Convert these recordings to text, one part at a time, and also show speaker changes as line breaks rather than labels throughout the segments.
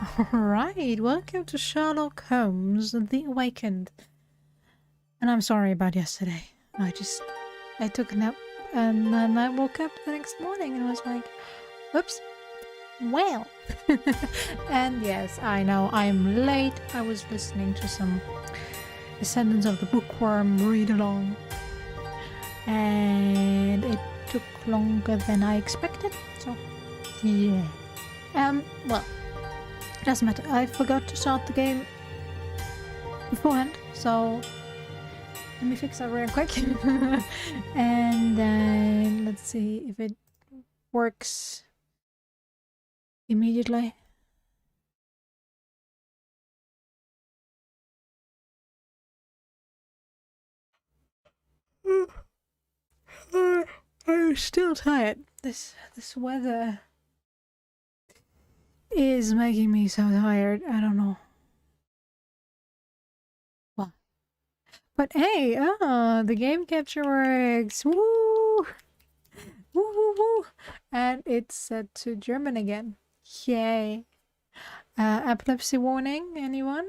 Alright, welcome to Sherlock Holmes, The Awakened. And I'm sorry about yesterday. I took a nap and then I woke up the next morning and was like, whoops, well. And yes, I know, I'm late. I was listening to some Descendants of the Bookworm read along. And it took longer than I expected, so yeah. Well, it doesn't matter. I forgot to start the game beforehand, so let me fix that real quick. And then let's see if it works immediately. I'm still tired. This weather is making me so tired. I don't know. Well, but hey, the game capture works. Woo! Woo woo woo! And it's set to German again. Yay! Epilepsy warning, anyone?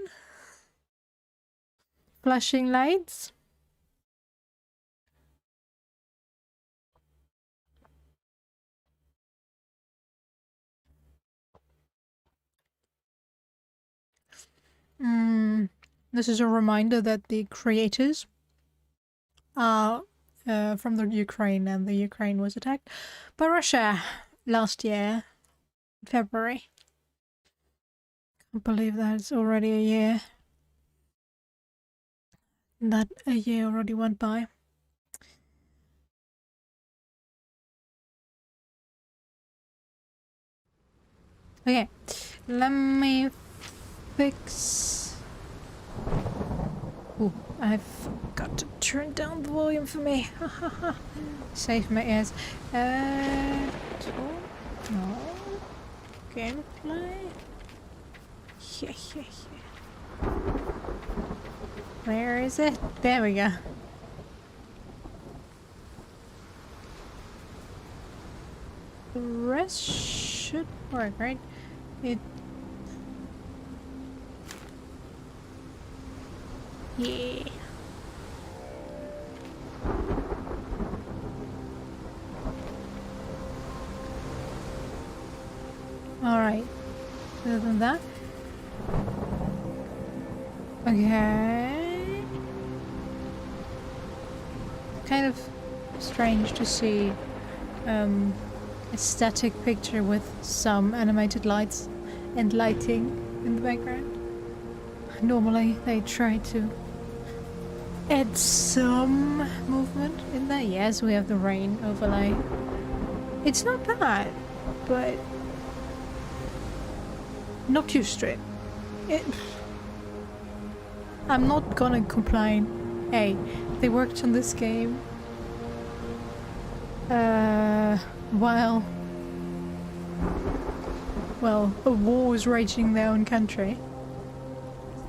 Flashing lights? This is a reminder that the creators are from the Ukraine, and the Ukraine was attacked by Russia last year, February. Can't believe that it's already a year. That a year already went by. Okay, let me fix. Ooh, I forgot to turn down the volume for me. Save my ears. No. Gameplay. Yeah. Where is it? There we go. The rest should work, right? Yeah. Alright. Other than that. Okay. Kind of strange to see a static picture with some animated lights and lighting in the background. Normally they try to add some movement in there. Yes, we have the rain overlay. It's not bad, but not too strict. I'm not gonna complain. Hey, they worked on this game while a war was raging in their own country.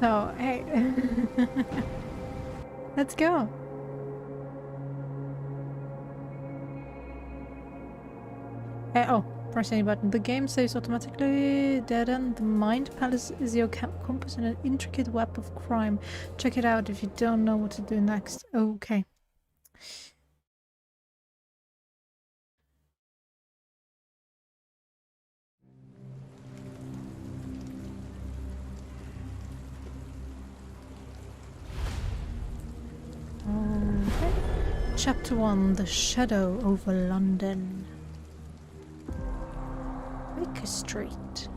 So, hey, let's go. Oh, press any button. The game saves automatically. Dead end. The Mind Palace is your compass and an intricate web of crime. Check it out if you don't know what to do next. Okay. Okay. Chapter 1. The Shadow over London. Baker Street.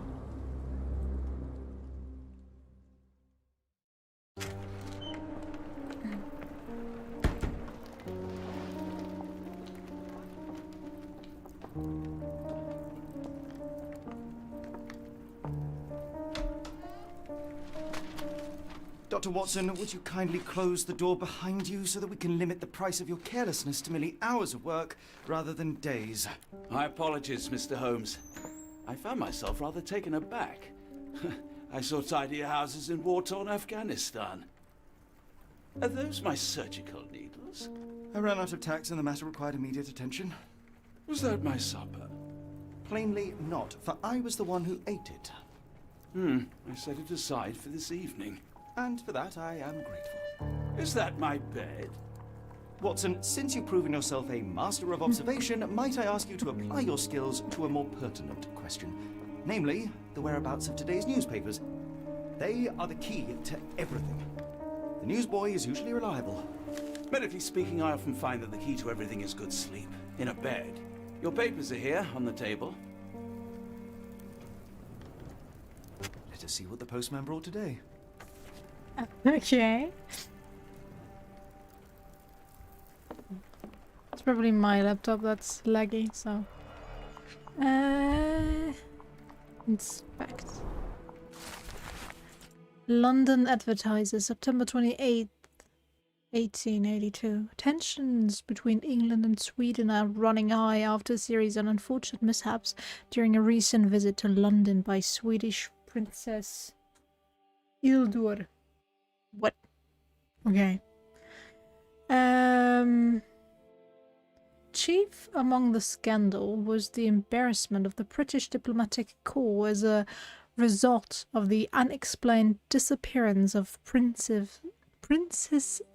Dr. Watson, would you kindly close the door behind you so that we can limit the price of your carelessness to merely hours of work rather than days?
My apologies, Mr. Holmes. I found myself rather taken aback. I saw tidier houses in war-torn Afghanistan. Are those my surgical needles?
I ran out of tacks and the matter required immediate attention.
Was that my supper?
Plainly not, for I was the one who ate it.
I set it aside for this evening.
And for that, I am grateful.
Is that my bed?
Watson, since you've proven yourself a master of observation, might I ask you to apply your skills to a more pertinent question? Namely, the whereabouts of today's newspapers. They are the key to everything. The newsboy is usually reliable.
Medically speaking, I often find that the key to everything is good sleep. In a bed. Your papers are here, on the table.
Let us see what the postman brought today.
Okay. It's probably my laptop that's laggy, so... Inspect. London Advertiser, September 28th, 1882. Tensions between England and Sweden are running high after a series of unfortunate mishaps during a recent visit to London by Swedish Princess Ildur. What? Okay. Chief among the scandal was the embarrassment of the British diplomatic corps as a result of the unexplained disappearance of Princess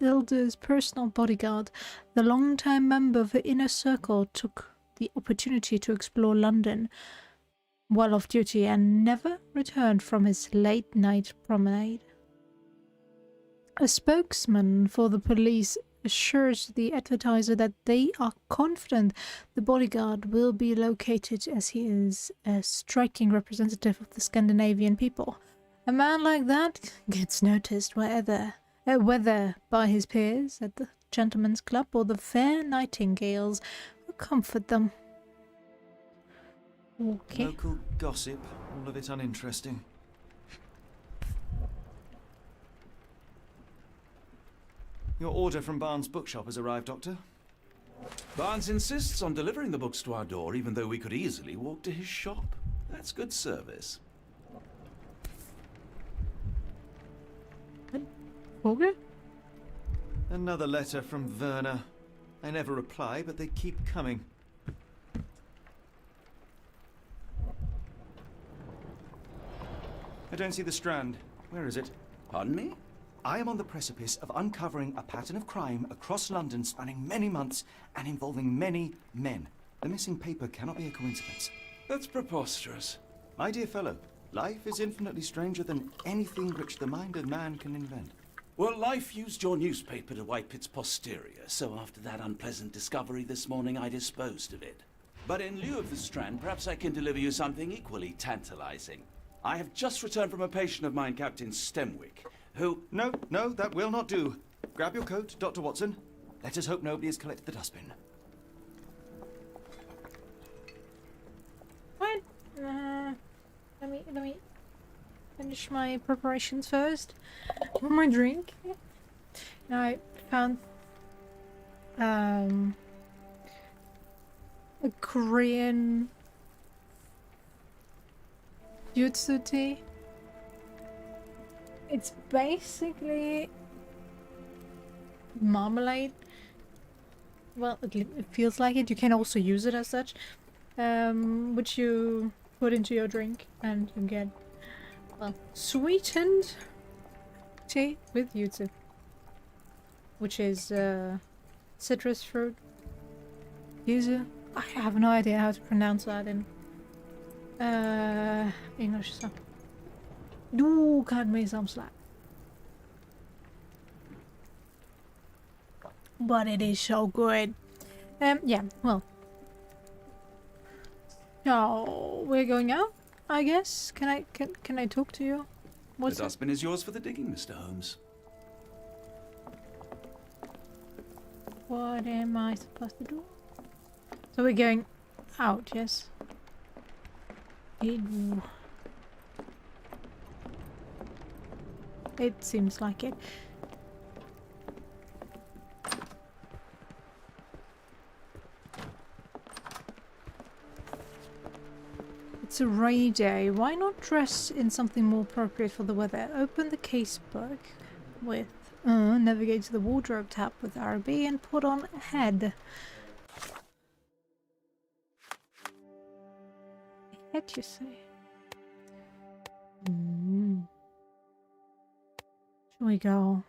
Ildur's personal bodyguard. The long-time member of the inner circle took the opportunity to explore London while off duty and never returned from his late-night promenade. A spokesman for the police assures the Advertiser that they are confident the bodyguard will be located, as he is a striking representative of the Scandinavian people. A man like that gets noticed whether by his peers at the gentlemen's club or the fair nightingales who comfort them. Okay.
Local gossip, all of it uninteresting. Your order from Barnes' bookshop has arrived, Doctor.
Barnes insists on delivering the books to our door, even though we could easily walk to his shop. That's good service.
Okay.
Another letter from Werner. I never reply, but they keep coming. I don't see the Strand. Where is it?
Pardon me?
I am on the precipice of uncovering a pattern of crime across London spanning many months and involving many men. The missing paper cannot be a coincidence.
That's preposterous.
My dear fellow, life is infinitely stranger than anything which the mind of man can invent.
Well, life used your newspaper to wipe its posterior, so after that unpleasant discovery this morning, I disposed of it. But in lieu of the Strand, perhaps I can deliver you something equally tantalizing. I have just returned from a patient of mine, Captain Stemwick, who...
No, that will not do. Grab your coat, Dr. Watson. Let us hope nobody has collected the dustbin.
What? Let me finish my preparations first. For my drink. I found a Korean jutsu tea. It's basically marmalade. Well, it feels like it. You can also use it as such, which you put into your drink and you get, well, sweetened tea with jutsu, which is citrus fruit. Yuzu. I have no idea how to pronounce that in English, so do cut me some slack. But it is so good. Yeah, well. So we're going out, I guess. Can I talk to you? What's
the dustbin is yours for the digging, Mr. Holmes.
What am I supposed to do? So we're going out, yes? It seems like it. It's a rainy day. Why not dress in something more appropriate for the weather? Open the casebook with navigate to the wardrobe tab with RB and put on a head. Head, you say? Shall we go?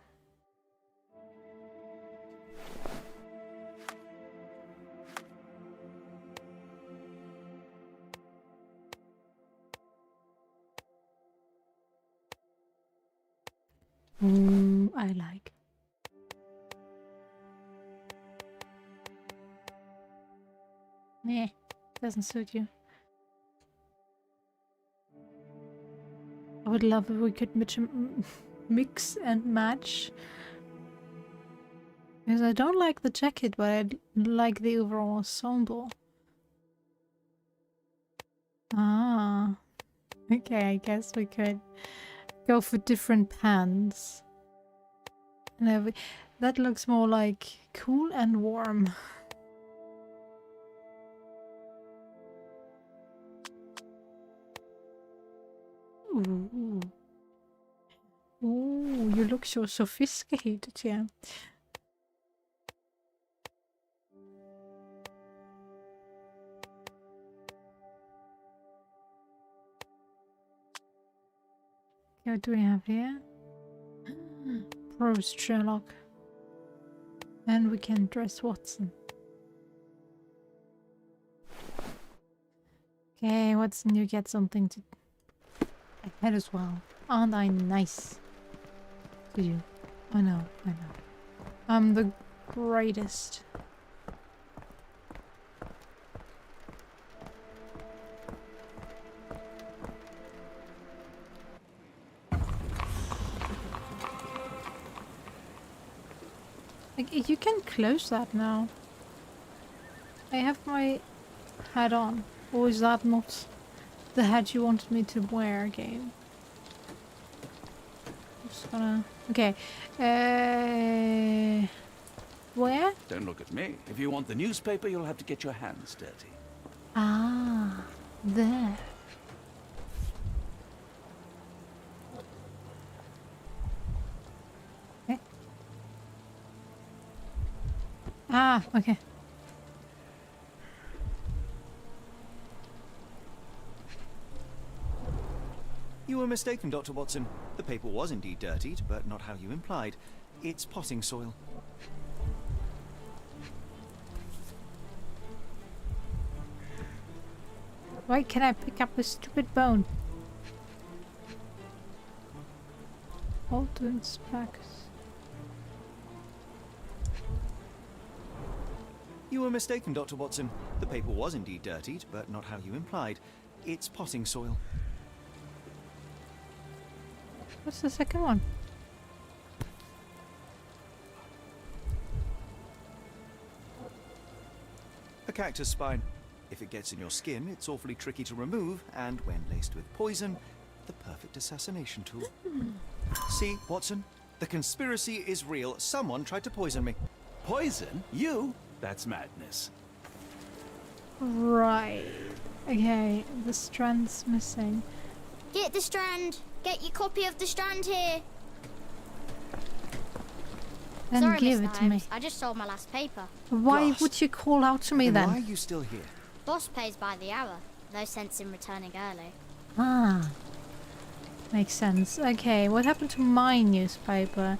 I like. Meh, doesn't suit you. I would love if we could mix and match. Because I don't like the jacket, but I like the overall ensemble. Ah. Okay, I guess we could go for different pants. And that looks more like cool and warm. Ooh. Ooh, you look so sophisticated, yeah. Okay, what do we have here? Pros Sherlock. And we can dress Watson. Okay, Watson, you get something to ahead as well. Aren't I nice to you? I know, I know. I'm the greatest. Like, you can close that now. I have my hat on. Or is that not the hat you wanted me to wear again? I'm just gonna... Okay. Where?
Don't look at me. If you want the newspaper, you'll have to get your hands dirty.
Ah, there. Okay. Ah, okay.
You were mistaken, Dr. Watson. The paper was indeed dirtied, but not how you implied. It's potting soil.
Why can I pick up a stupid bone? Hold to inspect.
You were mistaken, Dr. Watson. The paper was indeed dirtied, but not how you implied. It's potting soil.
What's the second one?
A cactus spine. If it gets in your skin, it's awfully tricky to remove, and when laced with poison, the perfect assassination tool. See, Watson? The conspiracy is real. Someone tried to poison me.
Poison? You? That's madness.
Right. Okay, the strand's missing.
Get the Strand! Get your copy of the Strand here!
Then
Sorry,
give
Mr.
it to me.
Holmes, I just sold my last paper.
Why
Glass.
would you call out to me
Then why are
then?
you still here?
Boss pays by the hour. No sense in returning early.
Ah. Makes sense. Okay, what happened to my newspaper?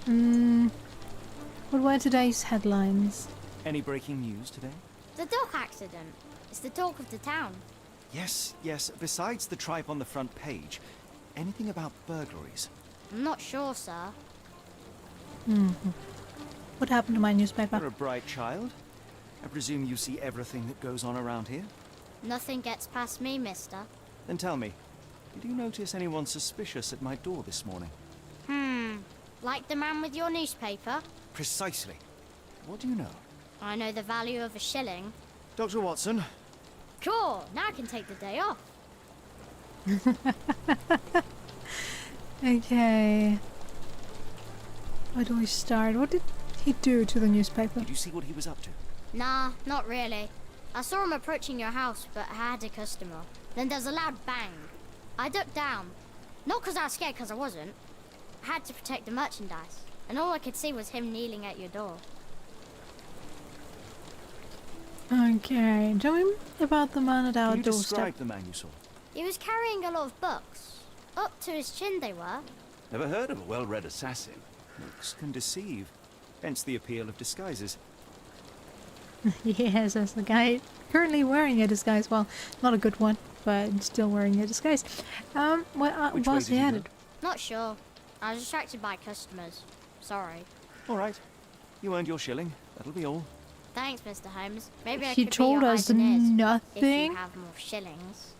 What were today's headlines?
Any breaking news today?
The dock accident. It's the talk of the town.
Yes, yes. Besides the tripe on the front page, anything about burglaries?
I'm not sure, sir.
What happened to my newspaper?
You're a bright child. I presume you see everything that goes on around here?
Nothing gets past me, mister.
Then tell me, did you notice anyone suspicious at my door this morning?
Like the man with your newspaper?
Precisely. What do you know?
I know the value of a shilling.
Dr. Watson,
Sure, now I can take the day off.
Okay. Where do we start? What did he do to the newspaper?
did you see what he was up to?
Nah, not really. I saw him approaching your house, but I had a customer. Then there's a loud bang. I ducked down. Not because I was scared, because I wasn't. I had to protect the merchandise. And all I could see was him kneeling at your door.
Okay, tell me about the man at our
Can you
doorstep.
describe the man you saw?
He was carrying a lot of books. Up to his chin they were.
Never heard of a well-read assassin. Looks can deceive, hence the appeal of disguises.
Yes, as the guy currently wearing a disguise. Well, not a good one, but still wearing a disguise.
Which way
Was
did
he
you
headed?
go?
Not sure. I was distracted by customers. Sorry.
All right. You earned your shilling. That'll be all.
Thanks, Mr. Holmes. Maybe I
He
could
told
be your
us
eyes and ears if
nothing.
you have more shillings.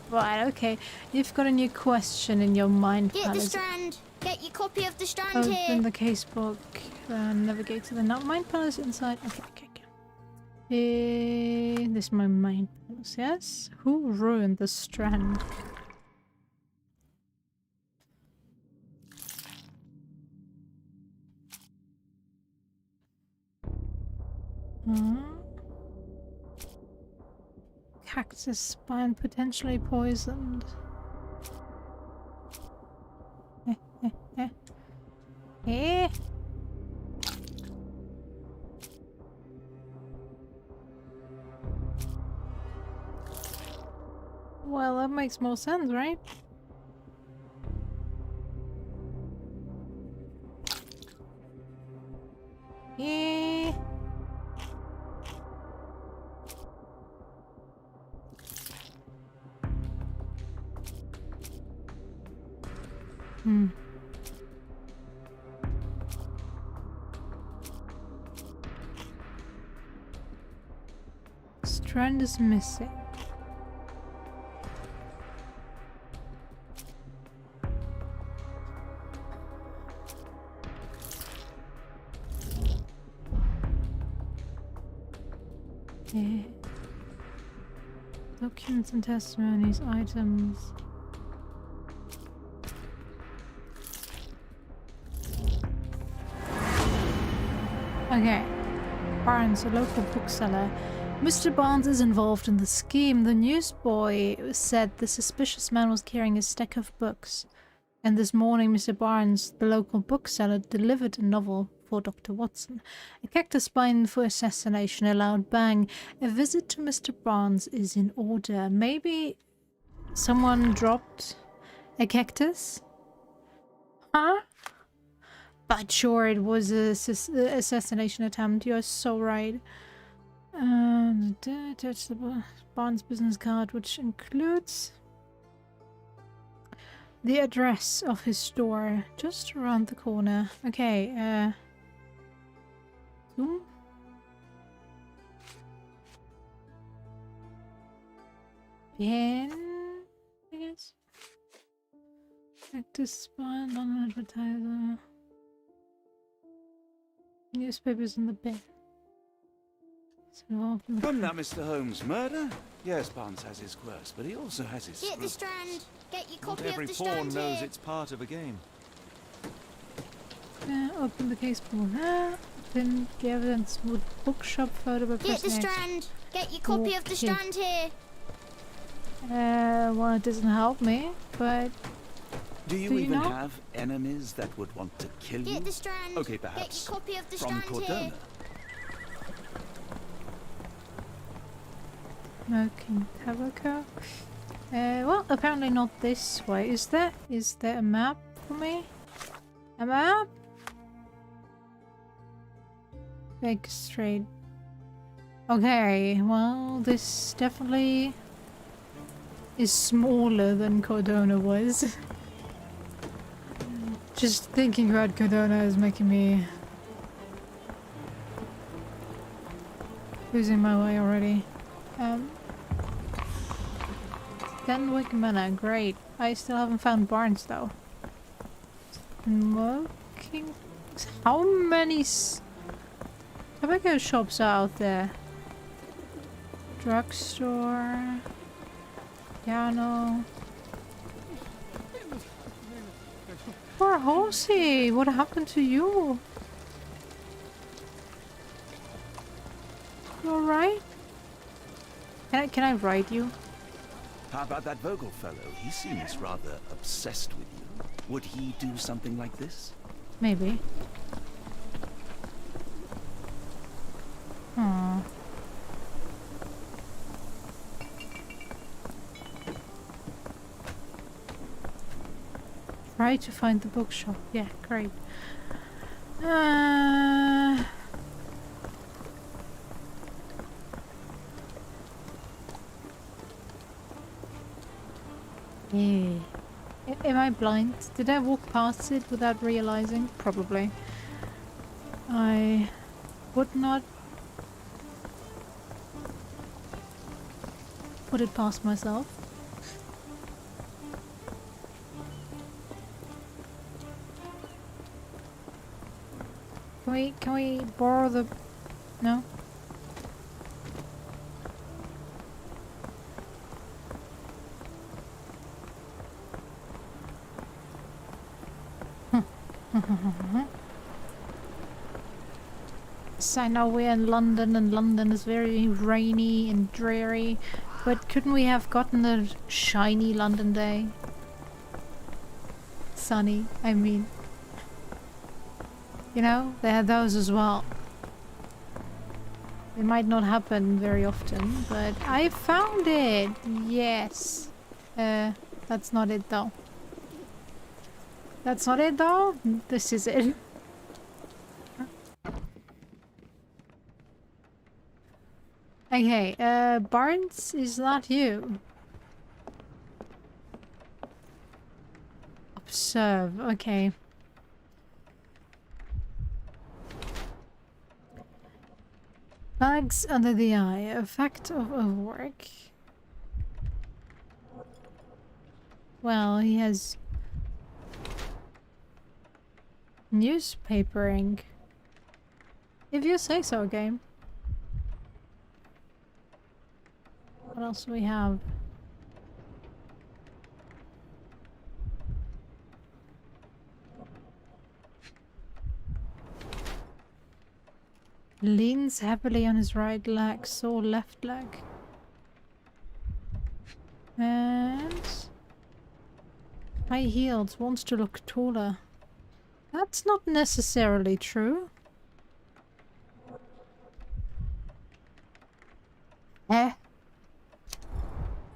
Right, okay. You've got a new question in your mind
Get the
palace.
Strand. Get your copy of the Strand
Open
here.
the casebook. Navigate to the mind palace inside. Okay. This is my mind palace, yes? Who ruined the Strand? Cactus spine potentially poisoned. Eh? Well, that makes more sense, right? Eh? Strand is missing. Okay. Documents and testimonies, items. Okay. Barnes, a local bookseller. Mr. Barnes is involved in the scheme. The newsboy said the suspicious man was carrying a stack of books. And this morning, Mr. Barnes, the local bookseller, delivered a novel for Dr. Watson. A cactus spine for assassination allowed bang. A visit to Mr. Barnes is in order. Maybe someone dropped a cactus? Huh? But sure, it was a assassination attempt. You're so right. Attach the Barnes business card, which includes the address of his store just around the corner. Okay, zoom. Pen, I guess. Cactus spine, non-advertiser. Newspapers in the bin.
Come now, Mr. Holmes. Murder? Yes, Barnes has his quirks, but he also has his
Get the
scruples.
Strand. Get your
Not
copy
every
of the
pawn
Strand
knows
here.
it's part of a game.
Open the case book. Open the evidence wood bookshop photo by
Get the
person X.
Strand. Get your copy of the
Okay.
Strand here.
Well, it doesn't help me, but
Do you
Do you
even
know?
have enemies that would want to kill you?
Get the Strand.
Okay,
Get
perhaps
your copy of the
from
Strand here.
Cordona.
smoking tobacco. Well, apparently not this way. Is there a map for me? A map? Big straight. Okay, well, this definitely is smaller than Cordona was. Just thinking about Cordona is making me losing my way already. Denwick Manor, great. I still haven't found Barnes though. Smoking. How many tobacco shops are out there? Drugstore. Piano. Poor Horsey, what happened to you? You alright? Can I ride you?
How about that Vogel fellow? He seems rather obsessed with you. Would he do something like this?
Maybe. Aww. Try to find the bookshop. Yeah, great. Yeah. Am I blind? Did I walk past it without realizing? Probably. I would not put it past myself. Can we borrow the... No? So I know we're in London and London is very rainy and dreary, but couldn't we have gotten a shiny London day? Sunny, I mean. You know, there are those as well. It might not happen very often, but I found it! Yes. That's not it though. That's not it though? This is it. Okay, Barnes, is that you? Observe, okay. Bags under the eye, effect of overwork. Well, he has newspapering. If you say so, game. What else do we have? Leans heavily on his right leg, sore left leg. And high heels, wants to look taller. That's not necessarily true.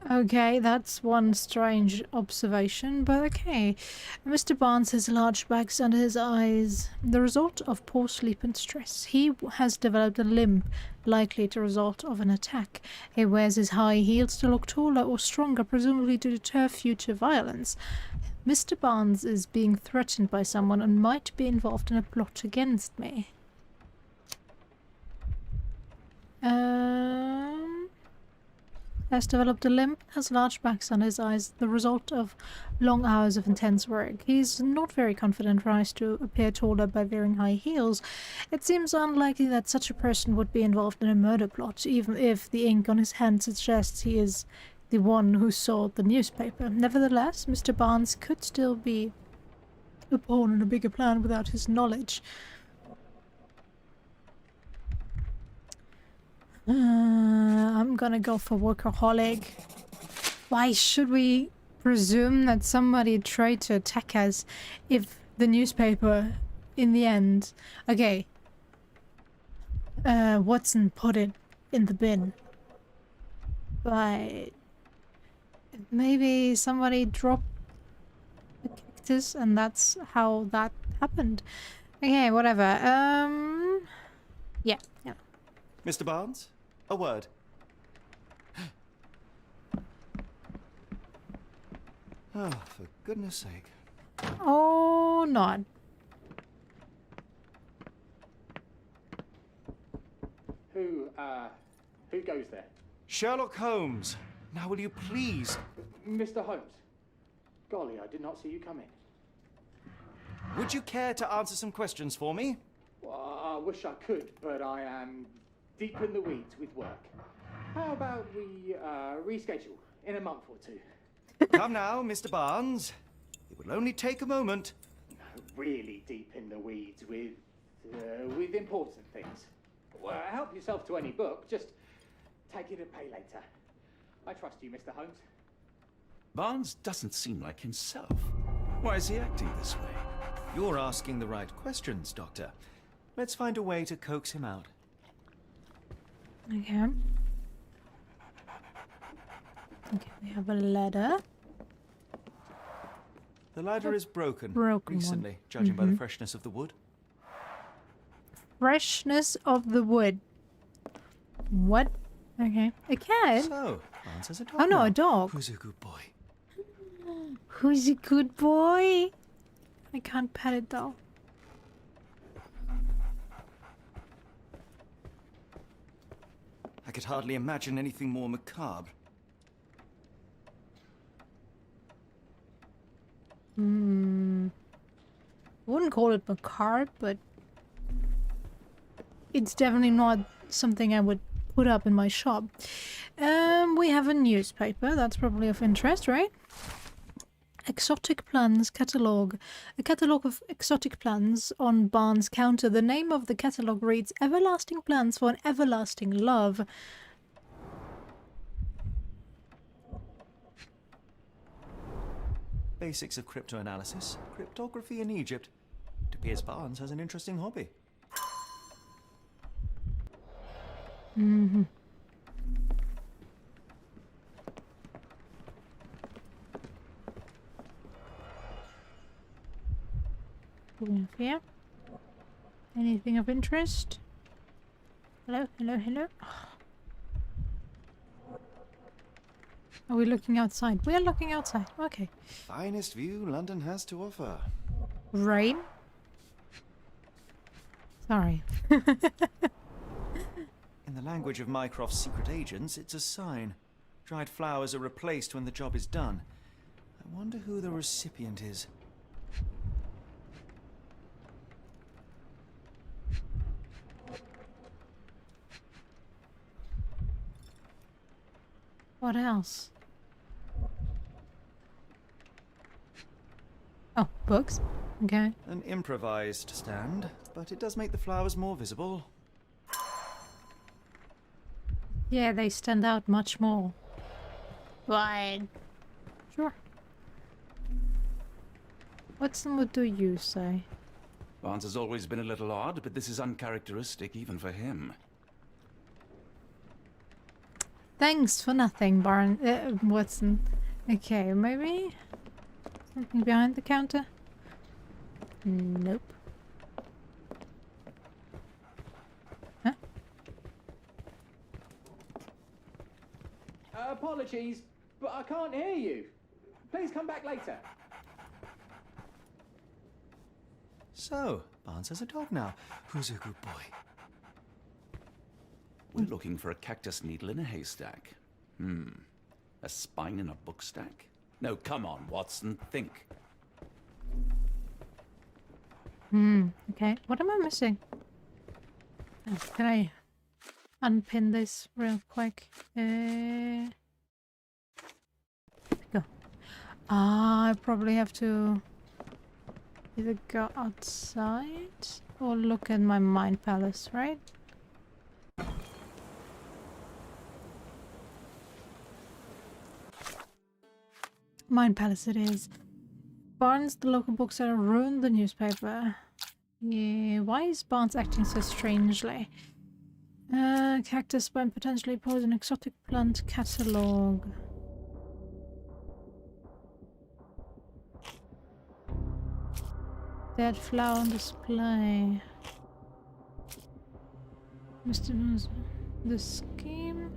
Okay, that's one strange observation, but okay. Mr. Barnes has large bags under his eyes, the result of poor sleep and stress. He has developed a limp, likely the result of an attack. He wears his high heels to look taller or stronger, presumably to deter future violence. Mr. Barnes is being threatened by someone and might be involved in a plot against me. Has developed a limp, has large bags under his eyes, the result of long hours of intense work. He's not very confident, tries to appear taller by wearing high heels. It seems unlikely that such a person would be involved in a murder plot, even if the ink on his hand suggests he is the one who sold the newspaper. Nevertheless, Mr. Barnes could still be a pawn in a bigger plan without his knowledge. I'm gonna go for workaholic. Why should we presume that somebody tried to attack us if the newspaper, in the end... Okay. Watson put it in the bin. But... maybe somebody dropped the cactus and that's how that happened. Okay, whatever. Yeah.
Mr. Barnes, a word. Oh, for goodness sake.
Oh, not.
Who goes there?
Sherlock Holmes. Now will you please...
Mr. Holmes. Golly, I did not see you come in.
Would you care to answer some questions for me?
Well, I wish I could, but I am deep in the weeds with work. How about we reschedule in a month or two?
Come now, Mr. Barnes. It will only take a moment.
Really deep in the weeds with important things. Well, help yourself to any book. Just take it and pay later. I trust you, Mr. Holmes.
Barnes doesn't seem like himself. Why is he acting this way?
You're asking the right questions, Doctor. Let's find a way to coax him out.
Okay. Okay, we have a ladder.
The ladder is broken.
Broken one.
Recently, judging by the freshness of the wood.
Freshness of the wood. What? Okay. A cat?
So, Barnes has a dog
Oh no,
now.
a dog.
Who's a good boy?
Who's a good boy? I can't pet it though.
I could hardly imagine anything more macabre.
Wouldn't call it macabre, but it's definitely not something I would put up in my shop. We have a newspaper. That's probably of interest, right? Exotic plants catalogue. A catalogue of exotic plants on Barnes' counter. The name of the catalogue reads Everlasting Plants for an Everlasting Love.
Basics of cryptoanalysis. Cryptography in Egypt. It appears Barnes has an interesting hobby.
Yeah. Anything of interest? Hello, hello, hello. Are we looking outside? We are looking outside. Okay.
Finest view London has to offer.
Rain? Sorry.
In the language of Mycroft's secret agents, it's a sign. Dried flowers are replaced when the job is done. I wonder who the recipient is.
What else? Oh, books? Okay.
An improvised stand, but it does make the flowers more visible.
Yeah, they stand out much more. But sure. What do you say?
Barnes has always been a little odd, but this is uncharacteristic even for him.
Thanks for nothing, Watson. Okay, maybe something behind the counter? Nope. Huh?
Apologies, but I can't hear you. Please come back later.
So, Barnes has a dog now. Who's a good boy?
We're looking for a cactus needle in a haystack. A spine in a book stack? No, come on, Watson, think.
Okay, what am I missing? Can I unpin this real quick? Go. I probably have to either go outside or look at my mind palace, right? Mind Palace it is. Barnes, the local bookseller, ruined the newspaper. Yeah, why is Barnes acting so strangely? Cactus by potentially poison exotic plant catalogue. Dead flower on display. Mr. The scheme.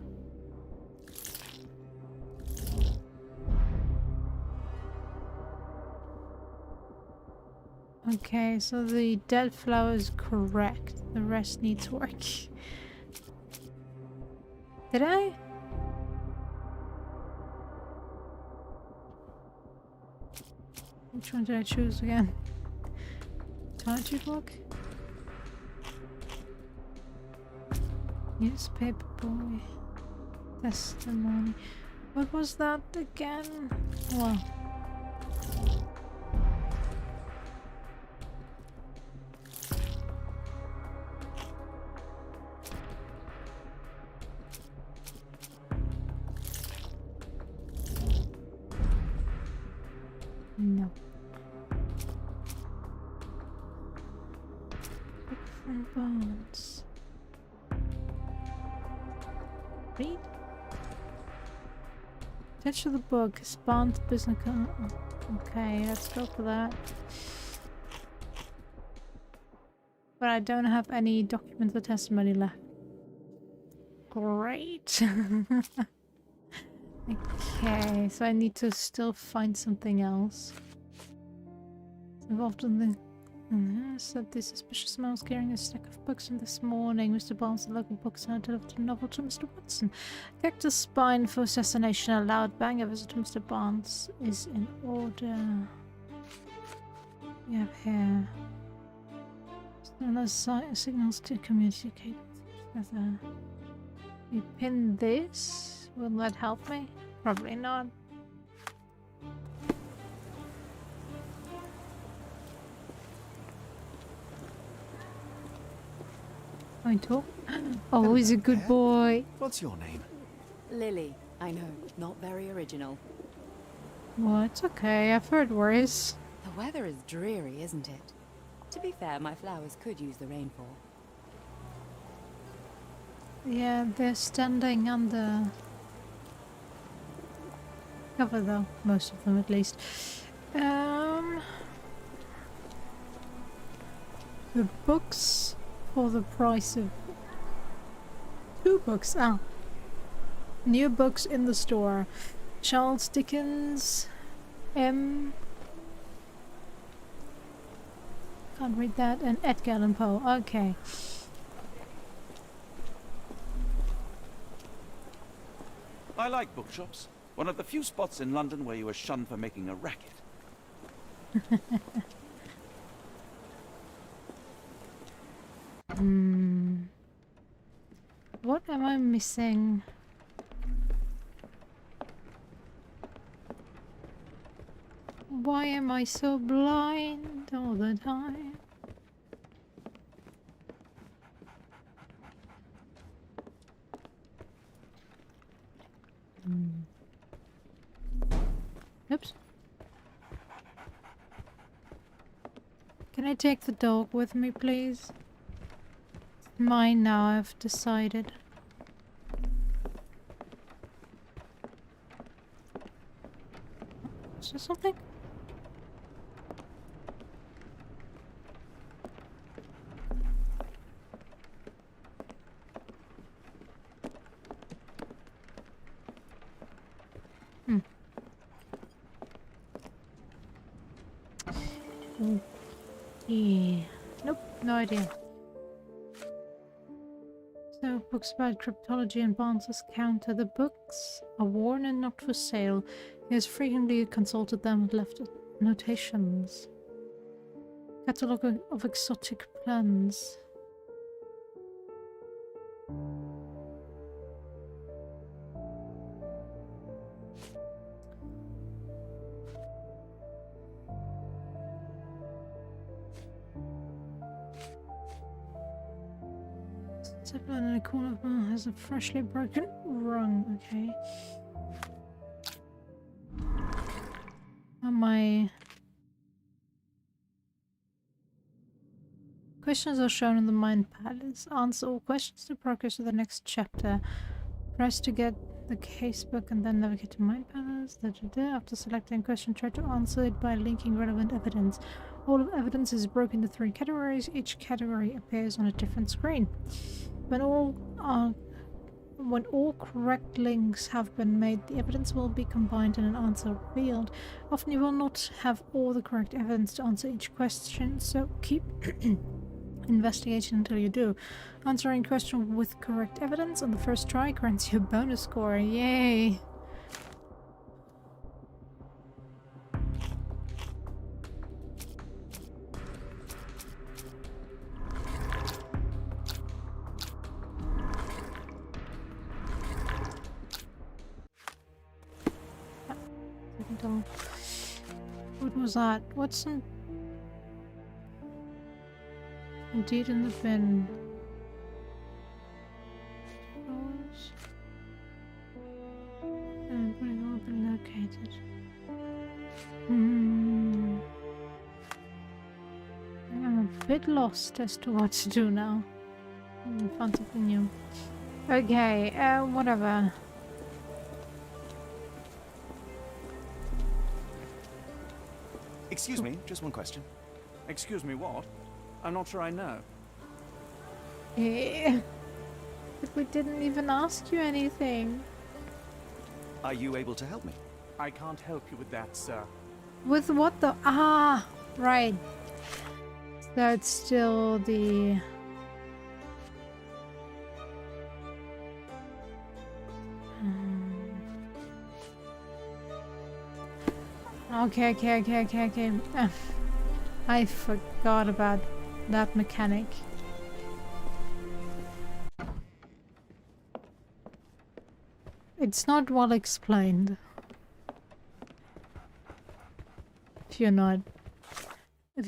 Okay, so the dead flower is correct. The rest needs work. Did I? Which one did I choose again? Technology book? Newspaper boy. Testimony. What was that again? Well. No. Book from Barnes. Read. Attached to the book is Bond's business card. Okay, let's go for that. But I don't have any documents or testimony left. Great. Okay, so I need to still find something else. It's involved in the... said the suspicious man was carrying a stack of books in this morning. Mr. Barnes, the local bookseller, delivered a novel to Mr. Watson. Cactus spine for assassination. A loud bang. A visit to Mr. Barnes is in order. We have here... signals to communicate together. We pin this. Will that help me? Probably not. I talk. Oh, he's a good boy.
What's your name?
Lily. I know, not very original.
Well, it's okay. I've heard worse.
The weather is dreary, isn't it? To be fair, my flowers could use the rainfall.
Yeah, they're standing under cover though, most of them at least. The books for the price of 2 books. Ah, new books in the store. Charles Dickens, Can't read that, and Edgar Allan Poe. Okay.
I like bookshops. One of the few spots in London where you are shunned for making a racket.
What am I missing? Why am I so blind all the time? Oops. Can I take the dog with me, please? It's mine now, I've decided. Is there something? Yeah. Nope, no idea. So, books about cryptology and Barnes's counter. The books are worn and not for sale. He has frequently consulted them and left notations. Catalogue of exotic plants. Zeppelin in a corner of bar has a freshly broken rung. Okay. My questions are shown in the Mind Palace. Answer all questions to progress to the next chapter. Press to get the casebook and then navigate to Mind Palace. After selecting a question, try to answer it by linking relevant evidence. All of evidence is broken into 3 categories. Each category appears on a different screen. When all correct links have been made, the evidence will be combined and an answer revealed. Often you will not have all the correct evidence to answer each question, so keep investigating until you do. Answering a question with correct evidence on the first try grants you a bonus score. Yay! What was that? What's in... Indeed in the bin. Doors. And putting all been located. I'm a bit lost as to what to do now. Found something new. Okay, whatever.
Excuse me, just one question.
Excuse me, what? I'm not sure I know.
Eh, but we didn't even ask you anything.
Are you able to help me?
I can't help you with that, sir.
With what the... Ah, right. That's still the... Okay. I forgot about that mechanic. It's not well explained. If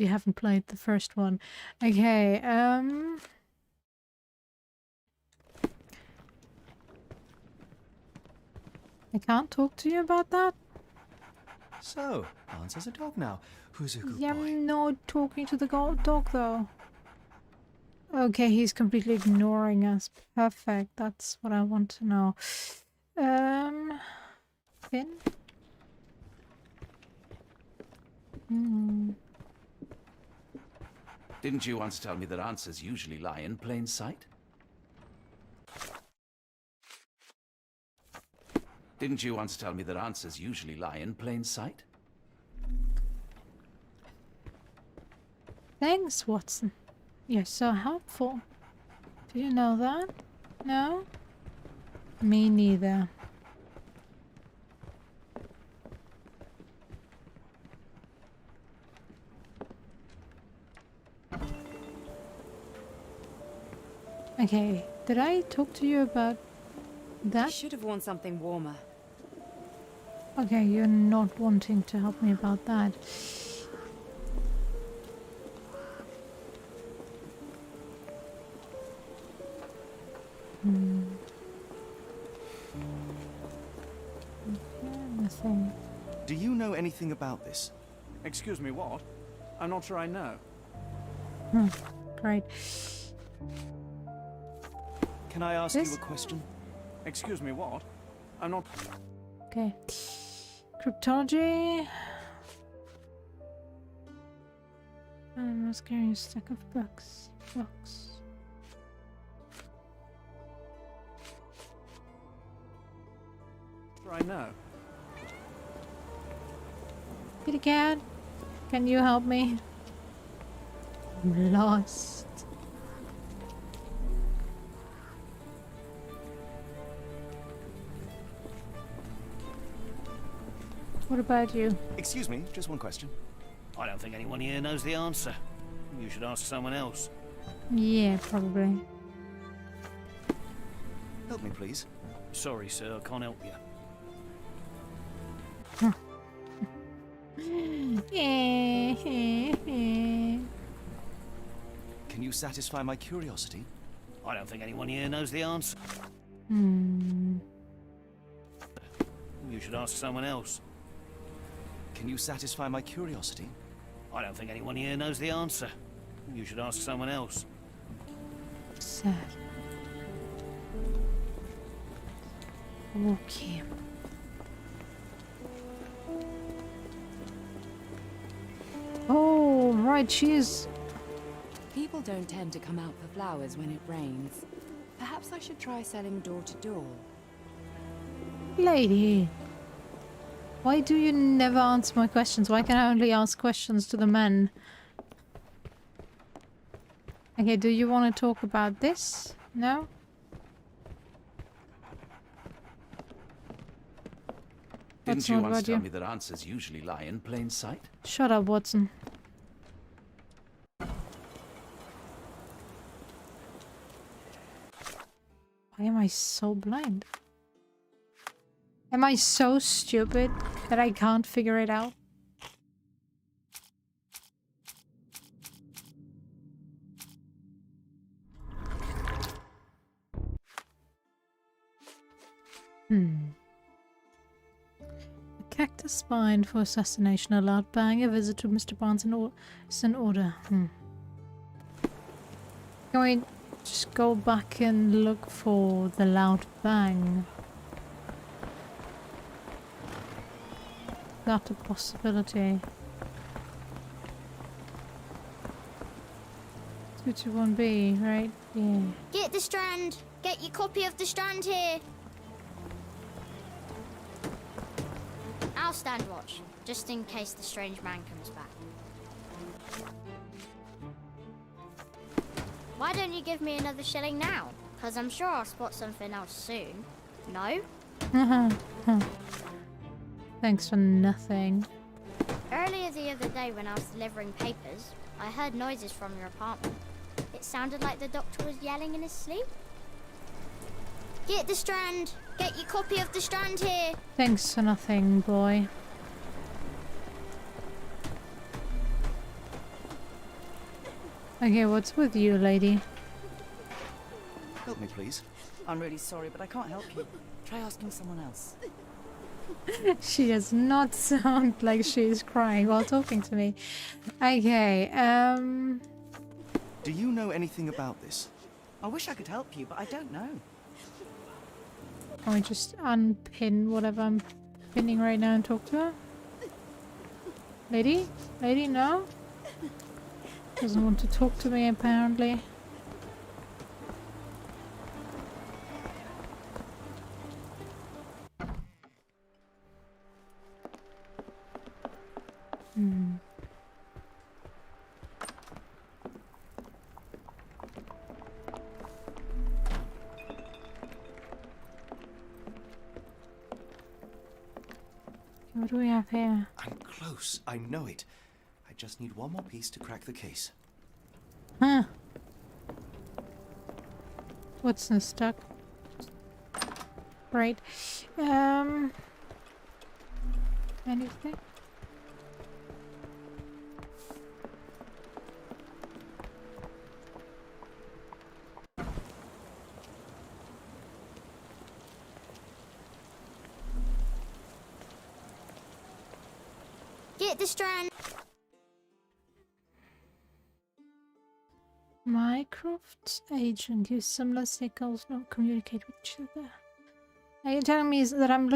you haven't played the first one. Okay, I can't talk to you about that?
So, answers a dog now. Who's a good
Yeah,
boy?
I'm not talking to the dog though. Okay, he's completely ignoring us. Perfect, that's what I want to know. Finn?
Didn't you once tell me that answers usually lie in plain sight? Didn't you once tell me that answers usually lie in plain sight?
Thanks, Watson. You're so helpful. Did you know that? No? Me neither. Okay, did I talk to you about
I
that?
should have worn something warmer.
Okay, you're not wanting to help me about that. Okay, nothing.
Do you know anything about this?
Excuse me, what? I'm not sure I know.
Great.
Can I ask
This?
you a question?
Excuse me, what? I'm not...
Okay. Cryptology. I was carrying a stack of books.
sure I know.
Kitty cat, can you help me? I'm lost. What about you?
Excuse me, just one question.
I don't think anyone here knows the answer. You should ask someone else.
Yeah, probably.
Help me, please.
Sorry, sir, I can't help you.
Can you satisfy my curiosity?
I don't think anyone here knows the answer.
Hmm.
You should ask someone else.
Can you satisfy my curiosity?
I don't think anyone here knows the answer. You should ask someone else.
Sad. Okay. Oh, right, she is.
People don't tend to come out for flowers when it rains. Perhaps I should try selling door to door.
Lady. Why do you never answer my questions? Why can I only ask questions to the men? Okay, do you want to talk about this? No?
Didn't
That's
you
not
once
about
tell
you.
me that answers usually lie in plain sight?
Shut up, Watson. Why am I so blind? Am I so stupid that I can't figure it out? A cactus fined for assassination allowed bang a visit to Mr. Barnes is in order. Can we just go back and look for the loud bang? Is that a possibility? 221B, right? Yeah.
Get the strand. Get your copy of the strand here. I'll stand watch, just in case the strange man comes back. Why don't you give me another shilling now? Because I'm sure I'll spot something else soon. No?
Thanks for nothing.
Earlier the other day when I was delivering papers, I heard noises from your apartment. It sounded like the doctor was yelling in his sleep. Get the strand! Get your copy of the strand here!
Thanks for nothing, boy. Okay, what's with you, lady?
Help me, please.
I'm really sorry, but I can't help you. Try asking someone else.
She does not sound like she's crying while talking to me. Okay,
Do you know anything about this?
I wish I could help you, but I don't know.
can we just unpin whatever I'm pinning right now and talk to her? Lady? Lady, no? Doesn't want to talk to me, apparently. What do we have here?
I'm close. I know it. I just need one more piece to crack the case.
Huh. What's not stuck? Right. Anything?
Get the strand!
Mycroft's agent use similar signals, not communicate with each other. Are you telling me that I'm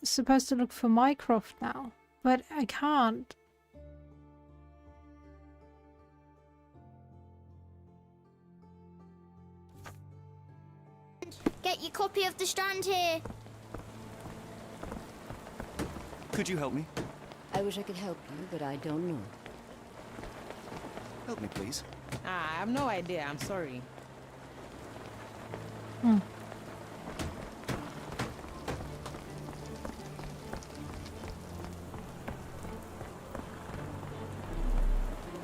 supposed to look for Mycroft now? But I can't.
Get your copy of the strand here!
Could you help me?
I wish I could help you, but I don't know.
Help me, please.
I have no idea. I'm sorry.
You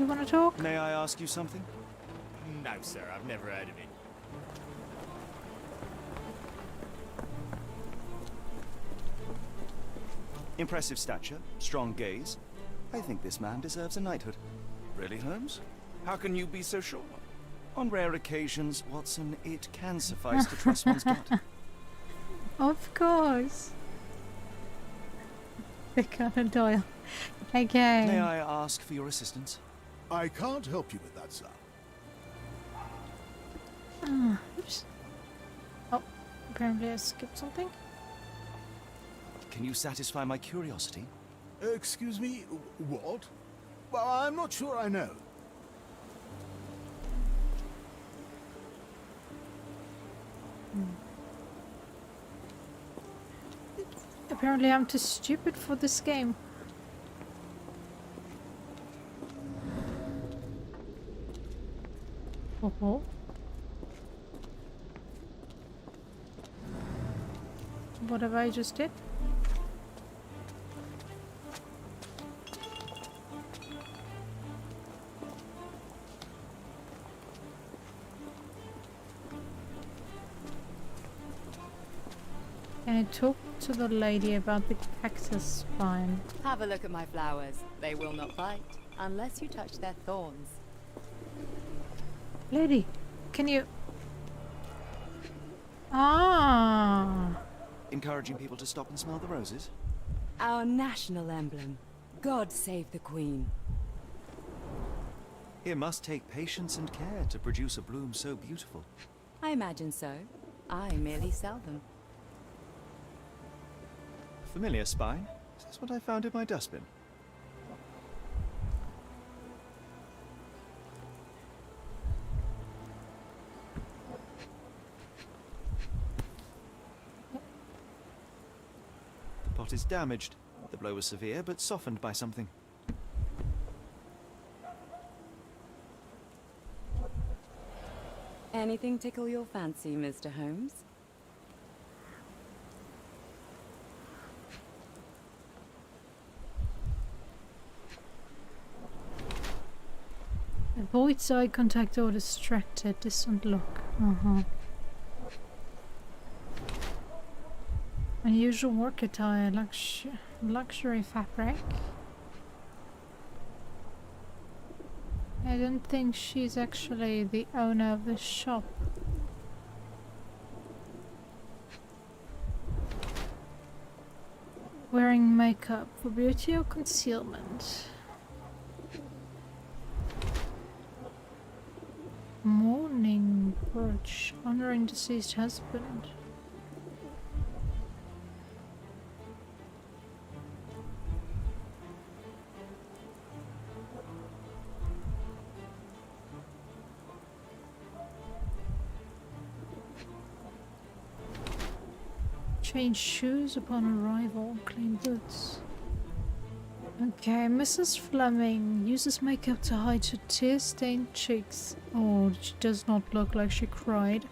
want to talk?
May I ask you something?
No, sir, I've never heard of it.
Impressive stature, strong gaze. I think this man deserves a knighthood.
Really, Holmes? How can you be so sure?
On rare occasions, Watson, it can suffice to trust one's gut.
Of course. Vic Conan Doyle. Okay.
May I ask for your assistance?
I can't help you with that, sir.
Oops. Oh, apparently I skipped something.
Can you satisfy my curiosity?
Excuse me, what? Well, I'm not sure I know.
Apparently I'm too stupid for this game. Oh. Whatever I just did. Can I talk to the lady about the cactus spine?
Have a look at my flowers. They will not bite unless you touch their thorns.
Lady, can you... Ah!
Encouraging people to stop and smell the roses?
Our national emblem. God save the Queen.
It must take patience and care to produce a bloom so beautiful.
I imagine so. I merely sell them.
Familiar spine? Is this what I found in my dustbin? heart is damaged. The blow was severe, but softened by something.
Anything tickle your fancy, Mr. Holmes?
Avoids eye contact or distracted, distant look. Unusual work attire, luxury fabric. I don't think she's actually the owner of the shop. Wearing makeup for beauty or concealment? Mourning brooch, honoring deceased husband. Change shoes upon arrival, clean boots. Okay, Mrs. Fleming uses makeup to hide her tear-stained cheeks. Oh, she does not look like she cried.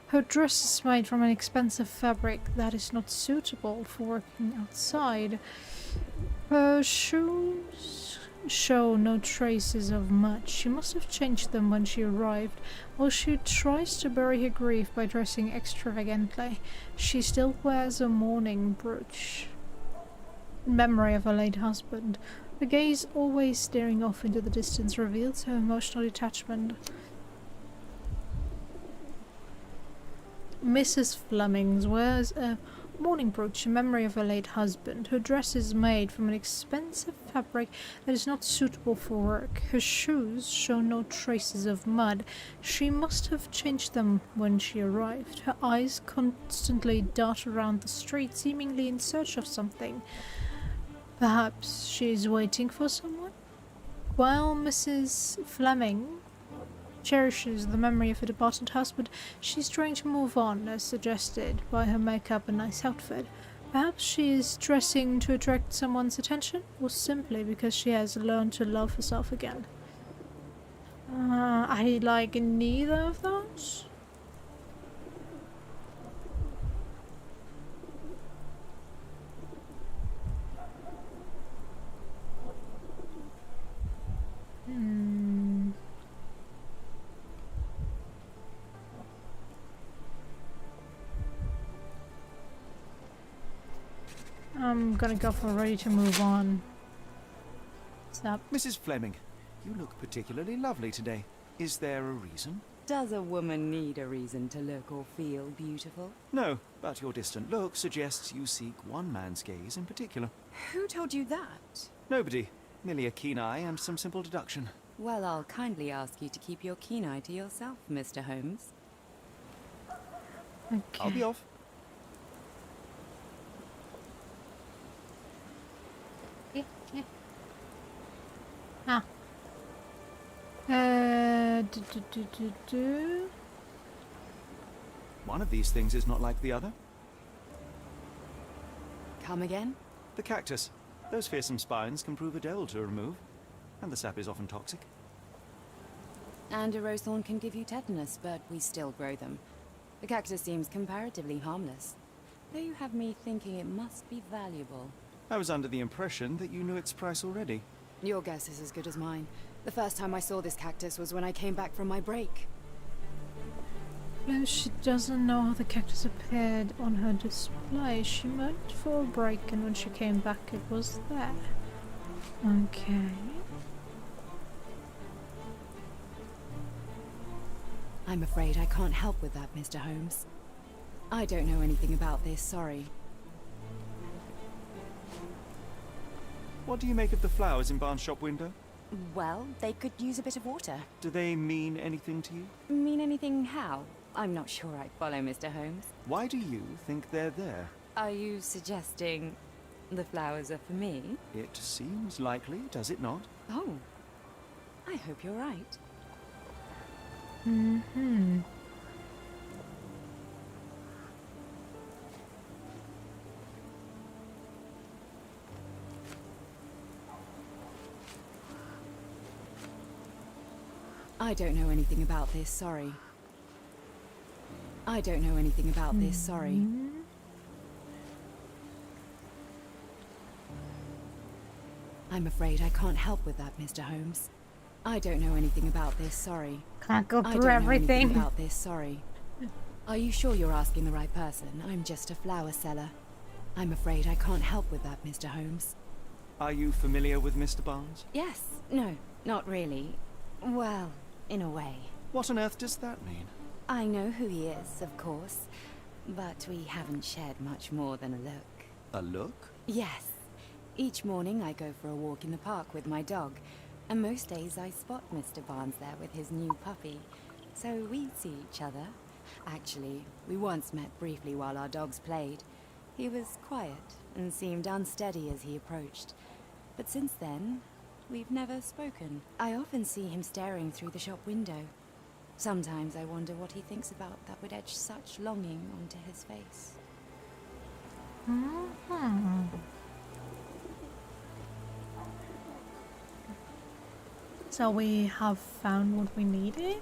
Her dress is made from an expensive fabric that is not suitable for working outside. Her shoes show no traces of mud. She must have changed them when she arrived. While she tries to bury her grief by dressing extravagantly, she still wears a mourning brooch. In memory of her late husband. Her gaze, always staring off into the distance, reveals her emotional detachment. Mrs. Fleming wears a mourning brooch in memory of her late husband. Her dress is made from an expensive fabric that is not suitable for work. Her shoes show no traces of mud. She must have changed them when she arrived. Her eyes constantly dart around the street, seemingly in search of something. Perhaps she is waiting for someone? While Mrs. Fleming cherishes the memory of her departed husband, she's trying to move on, as suggested by her makeup and nice outfit. Perhaps she is dressing to attract someone's attention, or simply because she has learned to love herself again. I like neither of those. I'm gonna go for ready to move on. Stop.
Mrs. Fleming, you look particularly lovely today. Is there a reason?
Does a woman need a reason to look or feel beautiful?
No, but your distant look suggests you seek one man's gaze in particular.
Who told you that?
Nobody. Merely a keen eye and some simple deduction.
Well, I'll kindly ask you to keep your keen eye to yourself, Mr. Holmes.
Okay.
I'll be off.
Ah.
One of these things is not like the other.
Come again?
The cactus. Those fearsome spines can prove a devil to remove, and the sap is often toxic.
And a rose thorn can give you tetanus, but we still grow them. The cactus seems comparatively harmless, though you have me thinking it must be valuable.
I was under the impression that you knew its price already.
Your guess is as good as mine. The first time I saw this cactus was when I came back from my break.
No, she doesn't know how the cactus appeared on her display. She went for a break, and when she came back it was there. Okay.
I'm afraid I can't help with that, Mr. Holmes. I don't know anything about this, sorry.
What do you make of the flowers in Barnes' shop window?
Well, they could use a bit of water.
Do they mean anything to you?
Mean anything how? I'm not sure I follow, Mr. Holmes.
Why do you think they're there?
Are you suggesting the flowers are for me?
It seems likely, does it not?
Oh, I hope you're right.
Mm-hmm.
I don't know anything about this, sorry. I don't know anything about this, sorry. I'm afraid I can't help with that, Mr. Holmes. I don't know anything about this, sorry.
Can't go
I
through
don't
everything.
know anything about this, sorry. Are you sure you're asking the right person? I'm just a flower seller. I'm afraid I can't help with that, Mr. Holmes.
Are you familiar with Mr. Barnes?
Yes. No, not really. Well, in a way.
What on earth does that mean?
I know who he is, of course. But we haven't shared much more than a look.
A look?
Yes. Each morning I go for a walk in the park with my dog. And most days I spot Mr. Barnes there with his new puppy. So we see each other. Actually, we once met briefly while our dogs played. He was quiet and seemed unsteady as he approached. But since then, we've never spoken. I often see him staring through the shop window. Sometimes I wonder what he thinks about that would etch such longing onto his face.
So we have found what we needed?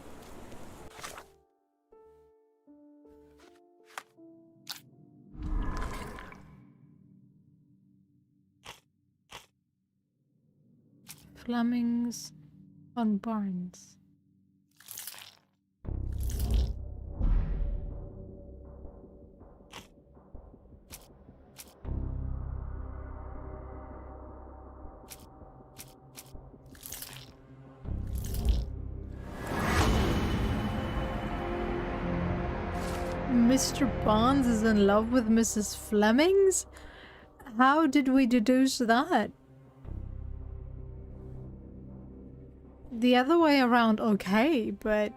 Fleming's on Barnes. Mr. Barnes is in love with Mrs. Fleming's? How did we deduce that? The other way around, okay, but...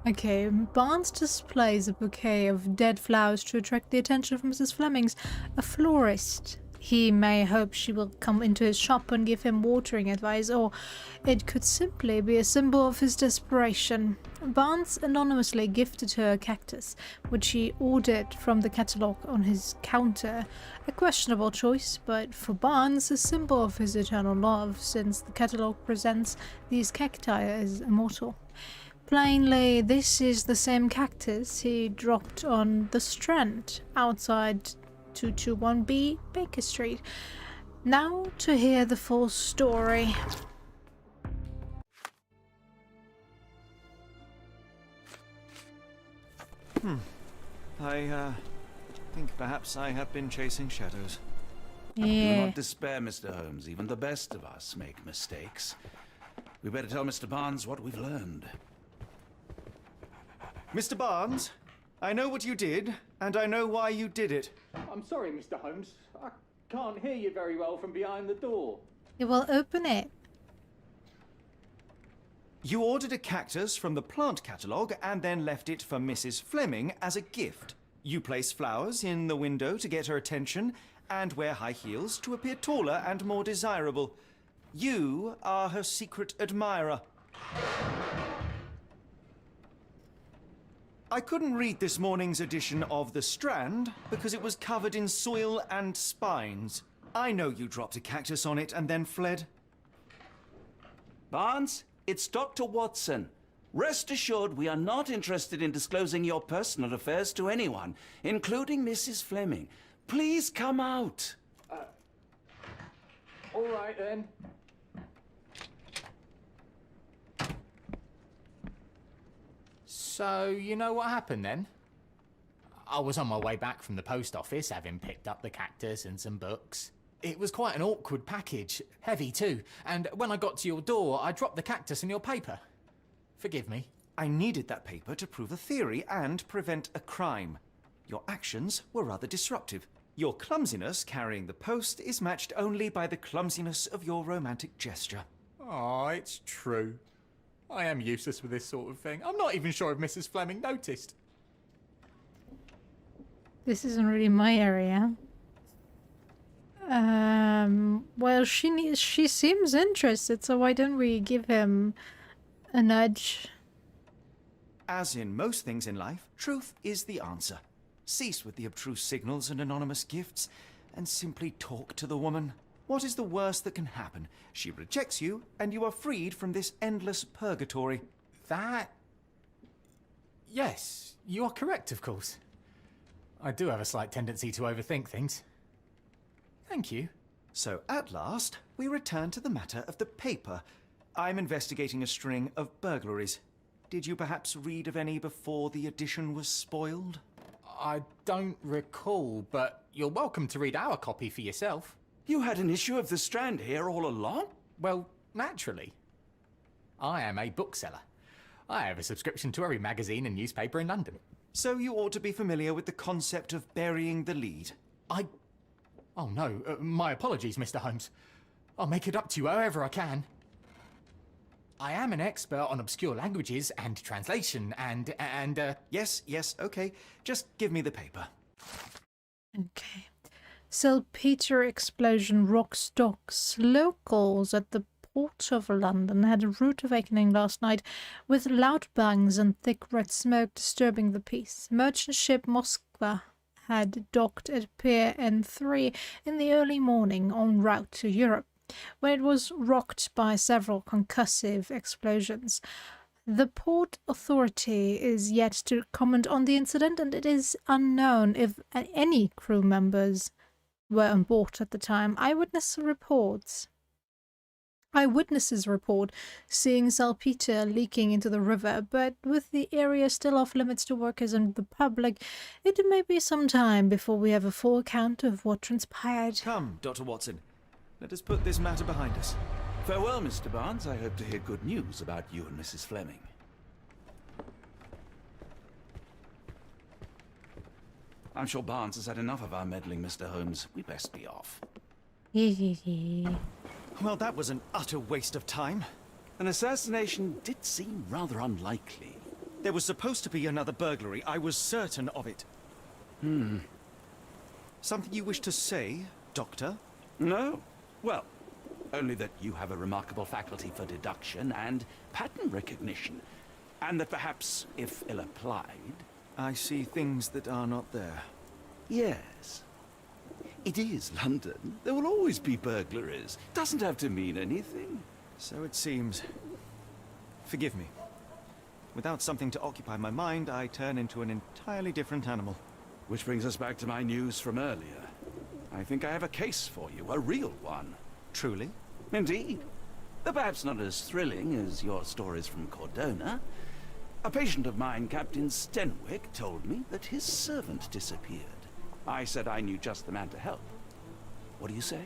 Okay, Barnes displays a bouquet of dead flowers to attract the attention of Mrs. Fleming's, a florist. He may hope she will come into his shop and give him watering advice, or it could simply be a symbol of his desperation. Barnes anonymously gifted her a cactus, which he ordered from the catalogue on his counter. A questionable choice, but for Barnes a symbol of his eternal love, since the catalogue presents these cacti as immortal. Plainly, this is the same cactus he dropped on the Strand, outside 221B Baker Street. Now to hear the full story.
I think perhaps I have been chasing shadows.
Do
Yeah.
not despair, Mr. Holmes. Even the best of us make mistakes. We better tell Mr. Barnes what we've learned.
Mr. Barnes, I know what you did, and I know why you did it.
I'm sorry, Mr. Holmes. I can't hear you very well from behind the door.
It will open it.
You ordered a cactus from the plant catalogue and then left it for Mrs. Fleming as a gift. You place flowers in the window to get her attention and wear high heels to appear taller and more desirable. You are her secret admirer. I couldn't read this morning's edition of The Strand because it was covered in soil and spines. I know you dropped a cactus on it and then fled.
Barnes, it's Dr. Watson. Rest assured we are not interested in disclosing your personal affairs to anyone, including Mrs. Fleming. Please come out.
All right, then.
So, you know what happened then? I was on my way back from the post office, having picked up the cactus and some books. It was quite an awkward package, heavy too, and when I got to your door, I dropped the cactus in your paper. Forgive me.
I needed that paper to prove a theory and prevent a crime. Your actions were rather disruptive. Your clumsiness carrying the post is matched only by the clumsiness of your romantic gesture.
Oh, it's true. I am useless with this sort of thing. I'm not even sure if Mrs. Fleming noticed.
This isn't really my area. Well, she seems interested, so why don't we give him a nudge?
As in most things in life, truth is the answer. Cease with the obtruse signals and anonymous gifts, and simply talk to the woman. What is the worst that can happen? She rejects you, and you are freed from this endless purgatory.
That... Yes, you are correct, of course. I do have a slight tendency to overthink things. Thank you.
So, at last, we return to the matter of the paper. I'm investigating a string of burglaries. Did you perhaps read of any before the edition was spoiled?
I don't recall, but you're welcome to read our copy for yourself.
You had an issue of The Strand here all along?
Well, naturally. I am a bookseller. I have a subscription to every magazine and newspaper in London.
So you ought to be familiar with the concept of burying the lead.
Oh no, my apologies, Mr. Holmes. I'll make it up to you however I can. I am an expert on obscure languages and translation and
Yes, okay. Just give me the paper.
Okay. Saltpeter explosion rocks docks. Locals at the Port of London had a rude awakening last night, with loud bangs and thick red smoke disturbing the peace. Merchant ship Moskva had docked at Pier N3 in the early morning en route to Europe, when it was rocked by several concussive explosions. The Port Authority is yet to comment on the incident, and it is unknown if any crew members were on board at the time. Eyewitnesses report seeing saltpeter leaking into the river, but with the area still off limits to workers and the public, it may be some time before we have a full account of what transpired.
Come, Dr. Watson. Let us put this matter behind us.
Farewell, Mr. Barnes. I hope to hear good news about you and Mrs. Fleming. I'm sure Barnes has had enough of our meddling, Mr. Holmes. We best be off.
Well, that was an utter waste of time.
An assassination did seem rather unlikely.
There was supposed to be another burglary. I was certain of it. Something you wish to say, Doctor?
No. Well, only that you have a remarkable faculty for deduction and pattern recognition. And that perhaps, if ill-applied...
I see things that are not there.
Yes. It is London. There will always be burglaries. Doesn't have to mean anything.
So it seems. Forgive me. Without something to occupy my mind, I turn into an entirely different animal.
Which brings us back to my news from earlier. I think I have a case for you, a real one.
Truly?
Indeed. Though perhaps not as thrilling as your stories from Cordona. A patient of mine, Captain Stenwick, told me that his servant disappeared. I said I knew just the man to help. What do you say?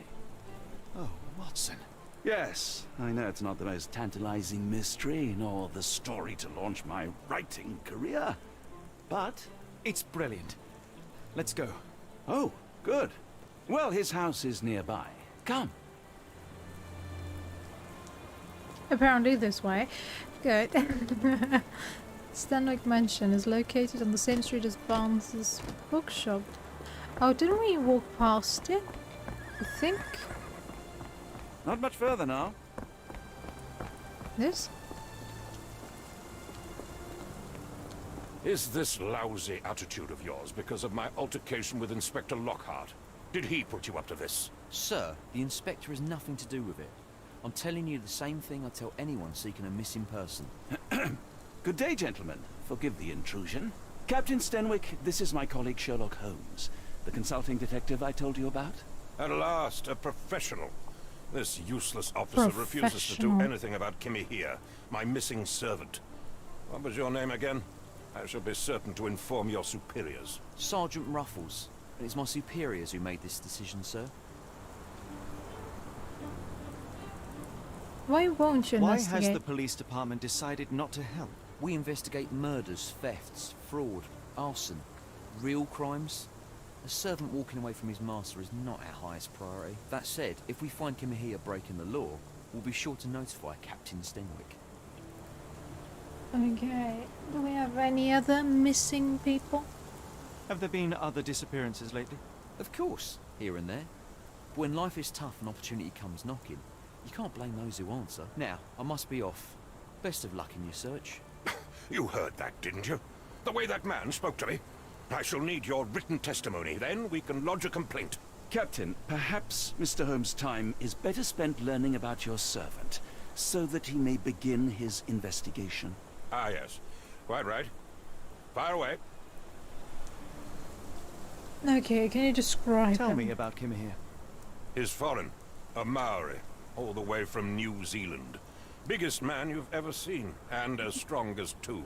Oh, Watson.
Yes, I know it's not the most tantalizing mystery, nor the story to launch my writing career. But
it's brilliant. Let's go.
Oh, good. Well, his house is nearby. Come.
Apparently this way. Good. Stanwick Mansion is located on the same street as Barnes's bookshop. Oh, didn't we walk past it? I think.
Not much further now.
This?
Is this lousy attitude of yours because of my altercation with Inspector Lockhart? Did he put you up to this?
Sir, the inspector has nothing to do with it. I'm telling you the same thing I tell anyone seeking a missing person.
Good day, gentlemen. Forgive the intrusion. Captain Stenwick, this is my colleague Sherlock Holmes, the consulting detective I told you about.
At last, a professional. This useless officer refuses to do anything about Kimmy here, my missing servant. What was your name again? I shall be certain to inform your superiors.
Sergeant Ruffles. And it's my superiors who made this decision, sir.
Why won't you investigate?
Why has the police department decided not to help?
We investigate murders, thefts, fraud, arson, real crimes. A servant walking away from his master is not our highest priority. That said, if we find Kimahia breaking the law, we'll be sure to notify Captain Stenwick.
Okay. Do we have any other missing people?
Have there been other disappearances lately?
Of course, here and there. But when life is tough and opportunity comes knocking, you can't blame those who answer. Now, I must be off. Best of luck in your search.
You heard that, didn't you? The way that man spoke to me. I shall need your written testimony, then we can lodge a complaint.
Captain, perhaps Mr. Holmes' time is better spent learning about your servant, so that he may begin his investigation.
Ah, yes. Quite right. Fire away.
Okay, can you describe
Tell
him?
me about Kimahir.
He's foreign. A Maori. All the way from New Zealand. Biggest man you've ever seen, and as strong as two.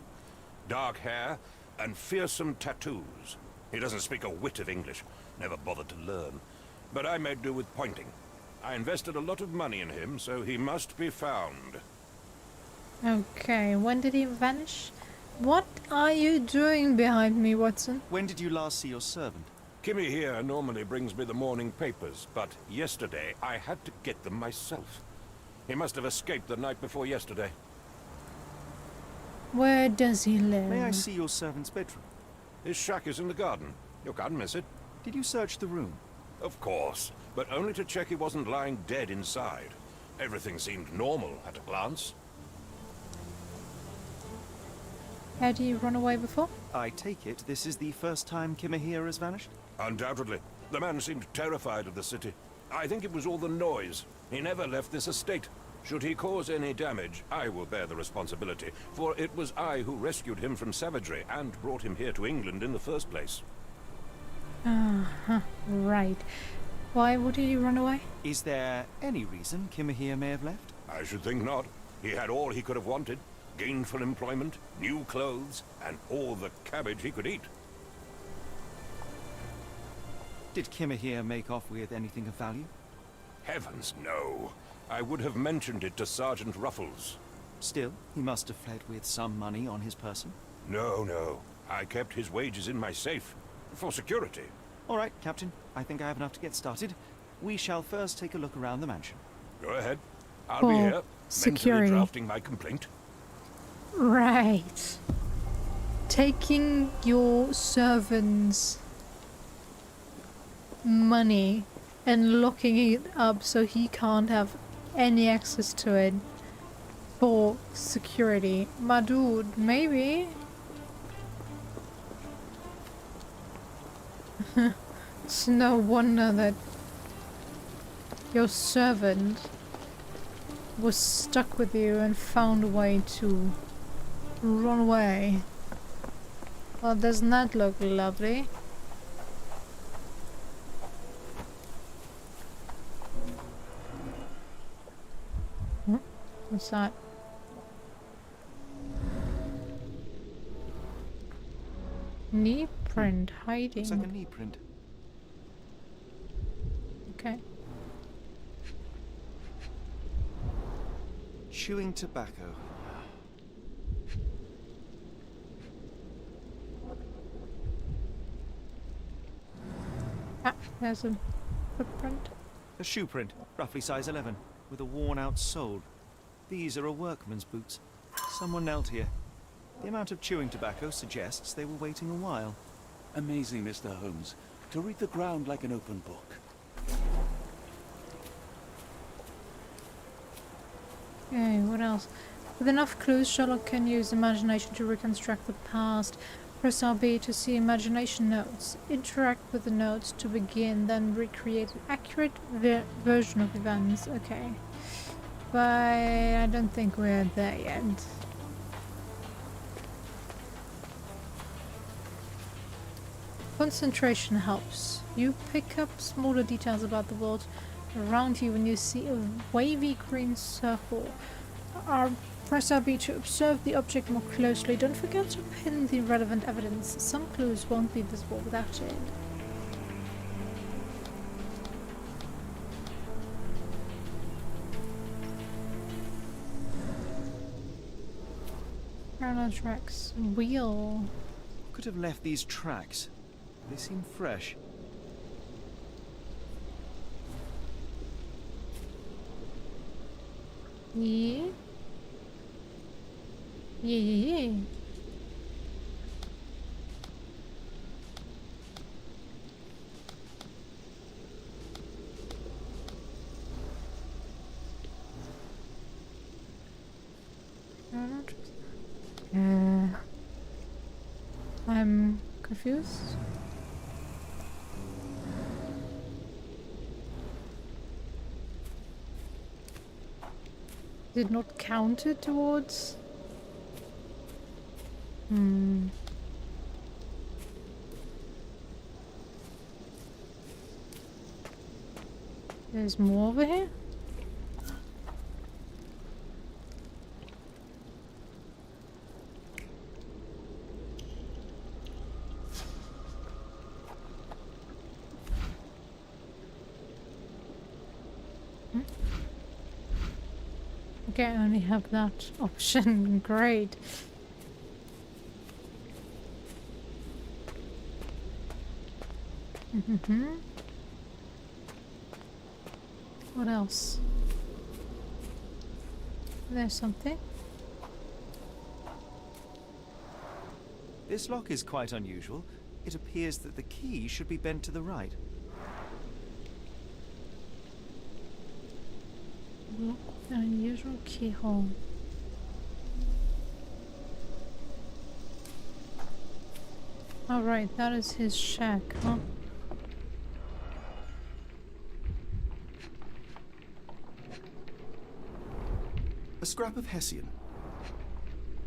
Dark hair and fearsome tattoos. He doesn't speak a whit of English. Never bothered to learn. But I made do with pointing. I invested a lot of money in him, so he must be found.
Okay, when did he vanish? What are you doing behind me, Watson?
When did you last see your servant?
Kimmy here normally brings me the morning papers, but yesterday I had to get them myself. He must have escaped the night before yesterday.
Where does he live?
May I see your servant's bedroom?
His shack is in the garden. You can't miss it.
Did you search the room?
Of course, but only to check he wasn't lying dead inside. Everything seemed normal at a glance.
Had he run away before?
I take it this is the first time Kimahir has vanished?
Undoubtedly. The man seemed terrified of the city. I think it was all the noise. He never left this estate. Should he cause any damage, I will bear the responsibility, for it was I who rescued him from savagery and brought him here to England in the first place.
Right. Why would he run away?
Is there any reason Kimahir may have left?
I should think not. He had all he could have wanted. Gainful employment, new clothes, and all the cabbage he could eat.
Did Kimahir make off with anything of value?
Heavens, no. I would have mentioned it to Sergeant Ruffles.
Still, he must have fled with some money on his person.
No, no. I kept his wages in my safe. For security.
All right, Captain. I think I have enough to get started. We shall first take a look around the mansion.
Go ahead. I'll be here,
security.
mentally drafting my complaint.
Right. Taking your servant's money and locking it up so he can't have any access to it for security. My dude, maybe. It's no wonder that your servant was stuck with you and found a way to run away. Well, doesn't that look lovely? What's that? Knee print hiding.
Looks like a knee print.
Okay.
Chewing tobacco.
Ah, there's a footprint.
A shoe print, roughly size 11, with a worn-out sole. These are a workman's boots. Someone knelt here. The amount of chewing tobacco suggests they were waiting a while.
Amazing, Mr. Holmes. To read the ground like an open book.
Okay, what else? With enough clues, Sherlock can use imagination to reconstruct the past. Press RB to see imagination notes. Interact with the notes to begin, then recreate an accurate version of events. Okay. But I don't think we're there yet. Concentration helps. You pick up smaller details about the world around you when you see a wavy green circle. Press RB to observe the object more closely. Don't forget to pin the relevant evidence. Some clues won't be visible without it. Parallel tracks. Wheel.
Could have left these tracks. They seem fresh.
Yeah. Yeah. I'm confused. Did not counted towards? There's more over here? Okay, I only have that option. Great. What else? There's something.
This lock is quite unusual. It appears that the key should be bent to the right.
Look, an unusual keyhole. All right, that is his shack, huh?
A scrap of Hessian.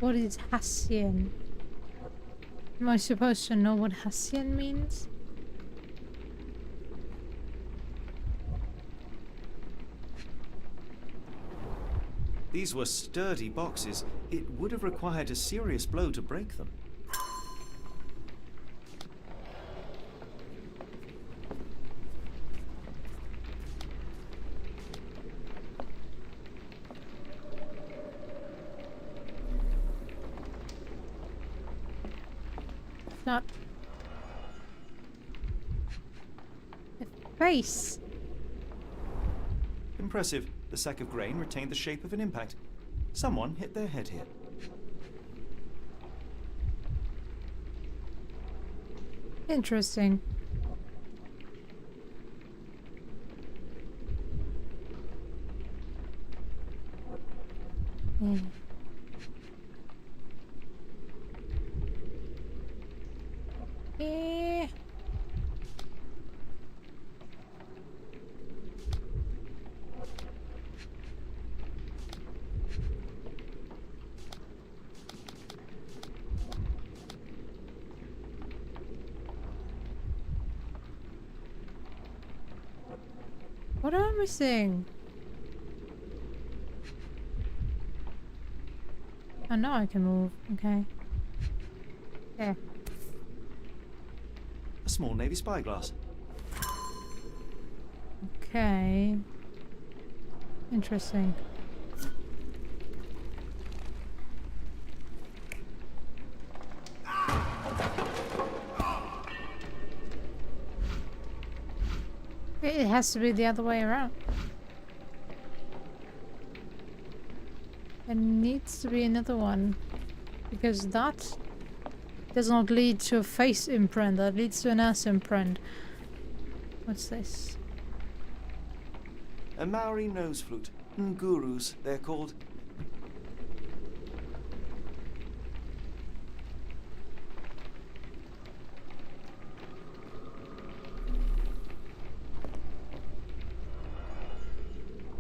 What is Hessian? Am I supposed to know what Hessian means?
These were sturdy boxes. It would have required a serious blow to break them.
Not a face.
Impressive. The sack of grain retained the shape of an impact. Someone hit their head here.
Interesting. Yeah. Eh. What am I missing? Oh, now I can move. Okay. Yeah.
A small navy spyglass.
Okay. Interesting. It has to be the other way around. There needs to be another one. Because that does not lead to a face imprint, that leads to an ass imprint. What's this?
A Maori nose flute. Ngurus, they're called.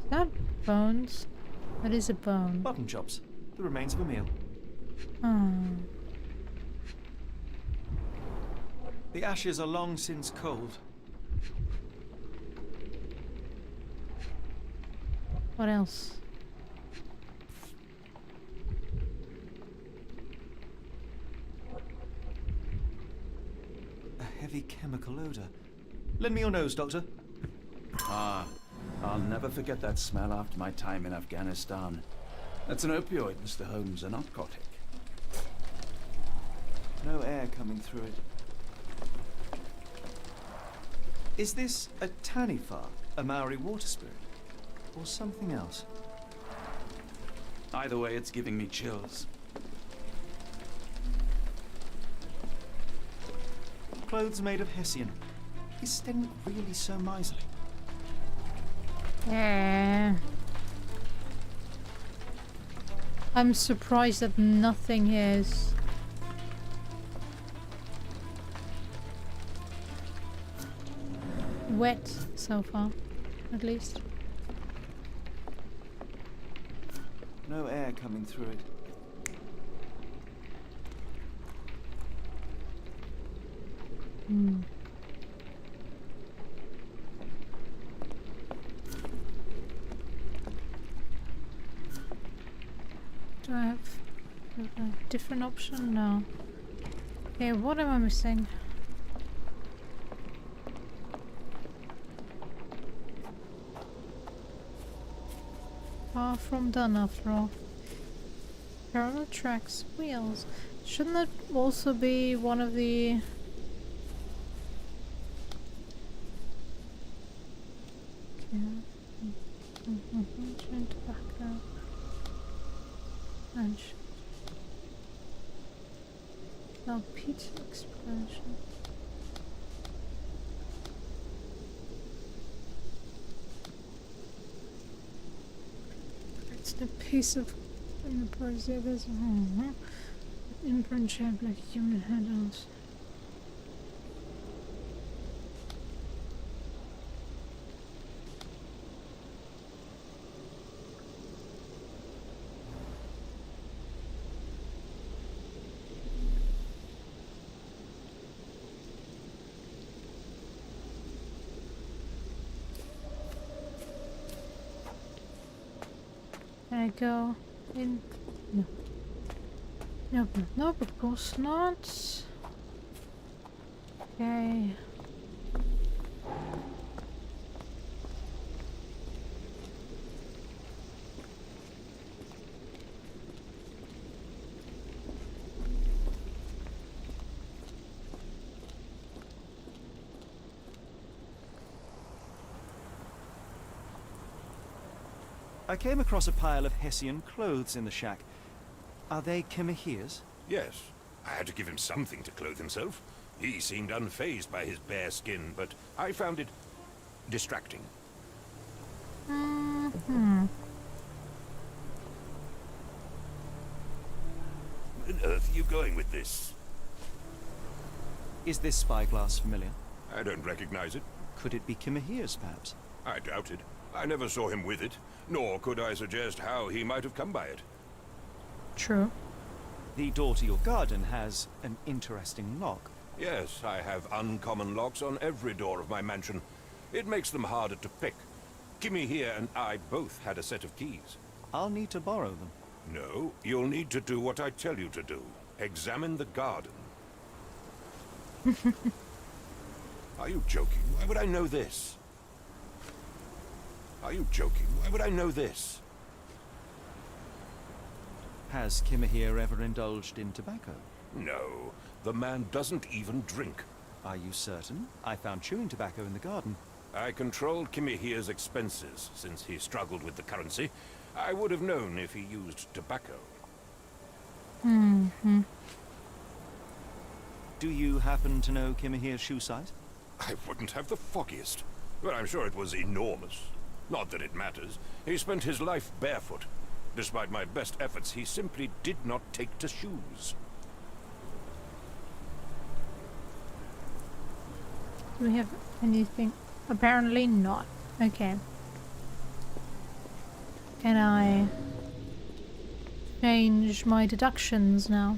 Is that bones? That is a bone.
Mutton chops. The remains of a meal.
Oh.
The ashes are long since cold.
What else?
A heavy chemical odor. Lend me your nose, Doctor.
Ah, I'll never forget that smell after my time in Afghanistan. That's an opioid, Mr. Holmes, a narcotic.
No air coming through it. Is this a Tanifa, a Maori water spirit? Or something else?
Either way, it's giving me chills.
Clothes made of Hessian. Is Sten really so miserly?
Yeah. I'm surprised that nothing is. Wet so far, at least.
No air coming through it.
Hmm. Do I have a different option? No. Okay, what am I missing? Far from done after all. Parallel tracks, wheels. Shouldn't that also be one of the... Chewing tobacco. And now pizza explosion. It's the piece of in the parts of this imprint shaped like human head. Can I go in? No. Nope, nope, of course not. Okay.
I came across a pile of Hessian clothes in the shack. Are they Kimahir's?
Yes. I had to give him something to clothe himself. He seemed unfazed by his bare skin, but I found it distracting.
Mm-hmm.
Where on earth are you going with this?
Is this spyglass familiar?
I don't recognize it.
Could it be Kimahir's, perhaps?
I doubt it. I never saw him with it, nor could I suggest how he might have come by it.
True.
The door to your garden has an interesting lock.
Yes, I have uncommon locks on every door of my mansion. It makes them harder to pick. Kimmy here and I both had a set of keys.
I'll need to borrow them.
No, you'll need to do what I tell you to do. Examine the garden. Are you joking? Why would I know this? Are you joking? Why would I know this?
Has Kimahir ever indulged in tobacco?
No, the man doesn't even drink.
Are you certain? I found chewing tobacco in the garden.
I controlled Kimahir's expenses since he struggled with the currency. I would have known if he used tobacco.
Mm-hmm.
Do you happen to know Kimahir's shoe size?
I wouldn't have the foggiest, but I'm sure it was enormous. Not that it matters. He spent his life barefoot. Despite my best efforts, he simply did not take to shoes.
Do we have anything? Apparently not. Okay. Can I change my deductions now?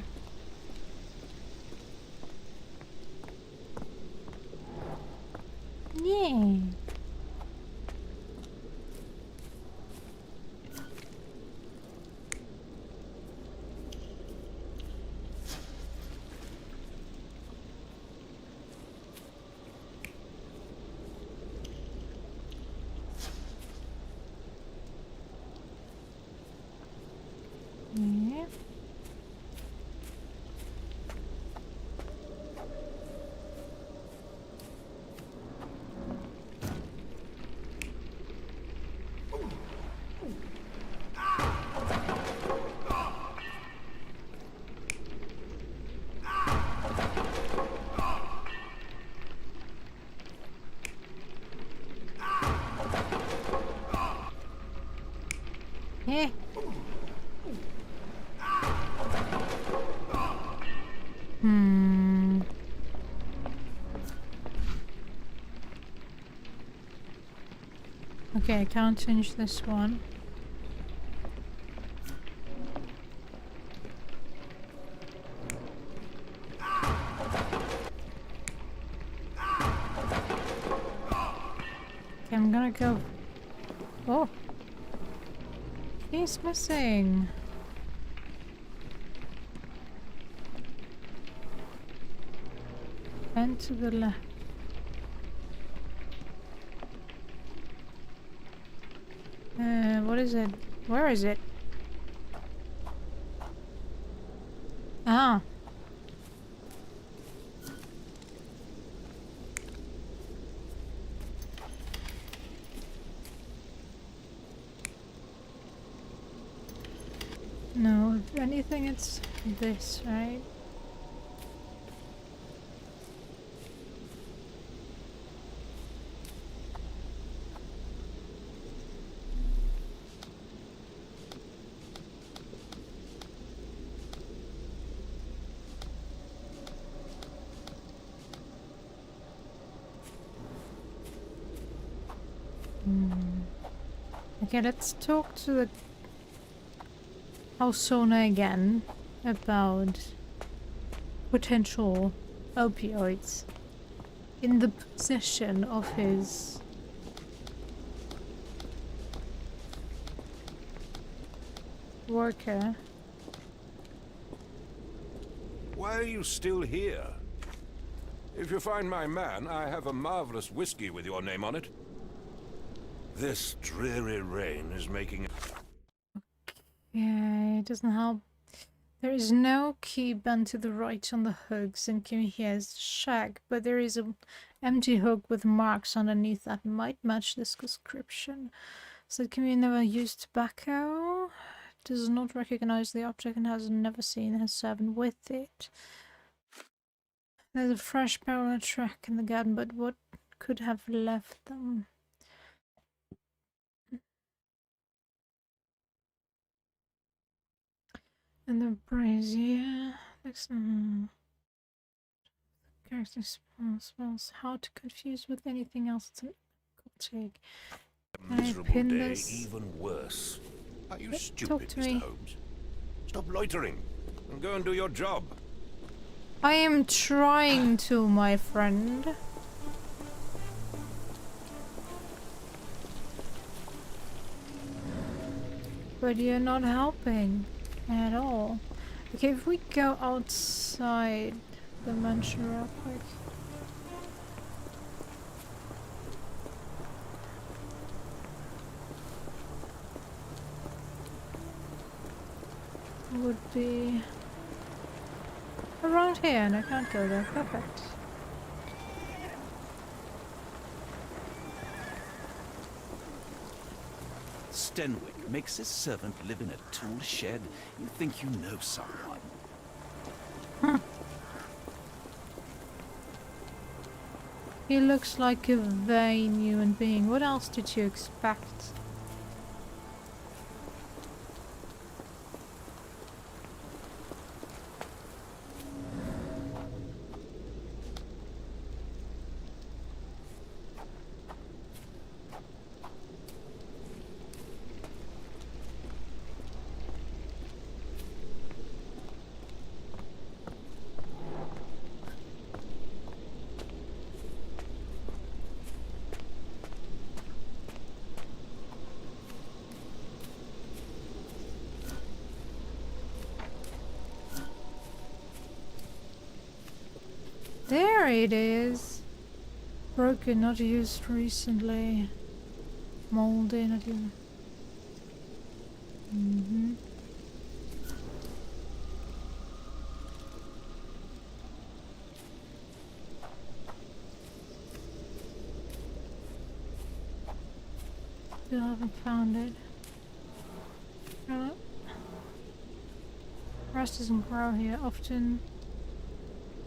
Yay. Yeah. Yeah. Okay, I can't change this one. I go? Oh. He's missing. And to the left. What is it? Where is it? Ah. No, if anything, it's this, right? Okay, let's talk to the house owner again about potential opioids in the possession of his worker.
Why are you still here? If you find my man, I have a marvelous whiskey with your name on it. This dreary rain is making it...
Yeah, it doesn't help. There is no key bent to the right on the hooks in Kimihia's shack, but there is an empty hook with marks underneath that might match this description. So Kimihia never used tobacco, does not recognize the object, and has never seen his servant with it. There's a fresh parallel track in the garden, but what could have left them? And the brazier. Character smells hard to confuse with anything else. It's an aquatic.
Miserable day, even worse. Are you stupid, Mr. Holmes? Stop loitering and go and do your job.
I am trying to, my friend. But you're not helping at all. Okay, if we go outside the mansion real quick. Would be around here, and I can't go there. Perfect.
Stenwick makes his servant live in a tool shed. You think you know someone.
He looks like a vain human being. What else did you expect? There it is. Broken, not used recently. Moldy, not used. Still haven't found it. Rust doesn't grow here.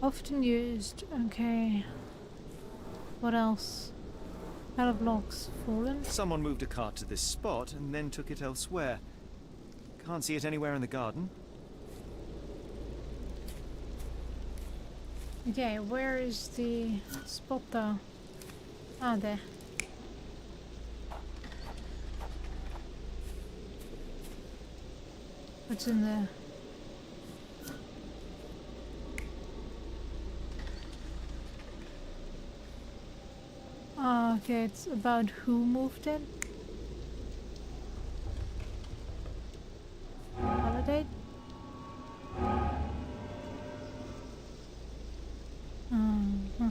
Often used. Okay. What else? Out of logs. Fallen?
Someone moved a cart to this spot and then took it elsewhere. Can't see it anywhere in the garden.
Okay, where is the spot though? Ah, there. What's in there? Okay, it's about who moved in. Holiday? Uh-huh.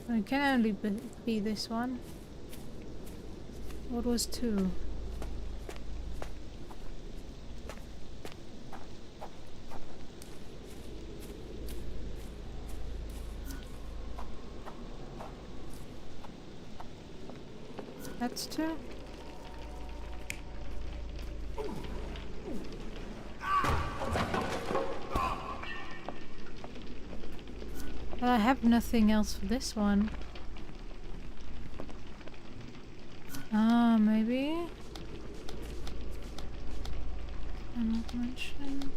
It can only be this one. What was 2? That's 2. But I have nothing else for this one. Ah, maybe? I'm not mentioning.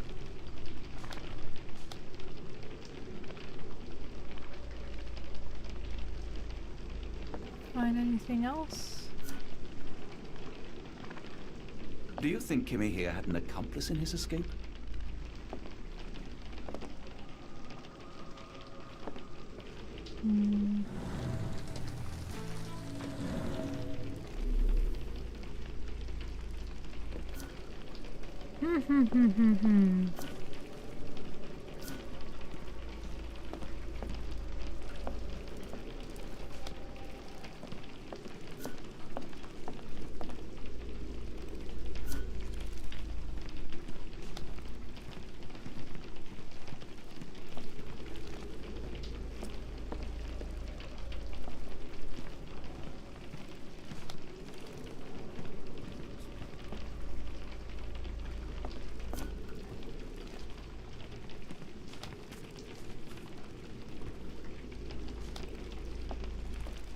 Find anything else?
Do you think Kimmy here had an accomplice in his escape?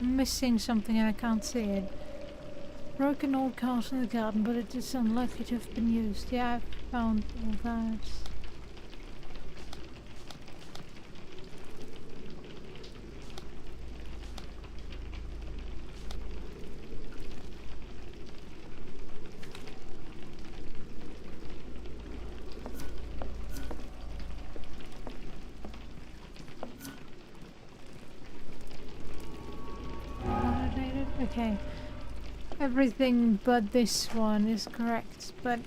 I'm missing something and I can't see it. Broken old castle in the garden, but it is unlikely to have been used. Yeah, I found all that. Okay, everything but this one is correct, but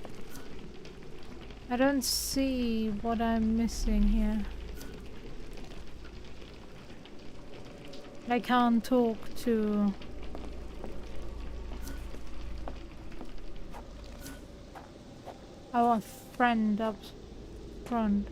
I don't see what I'm missing here. I can't talk to our friend up front.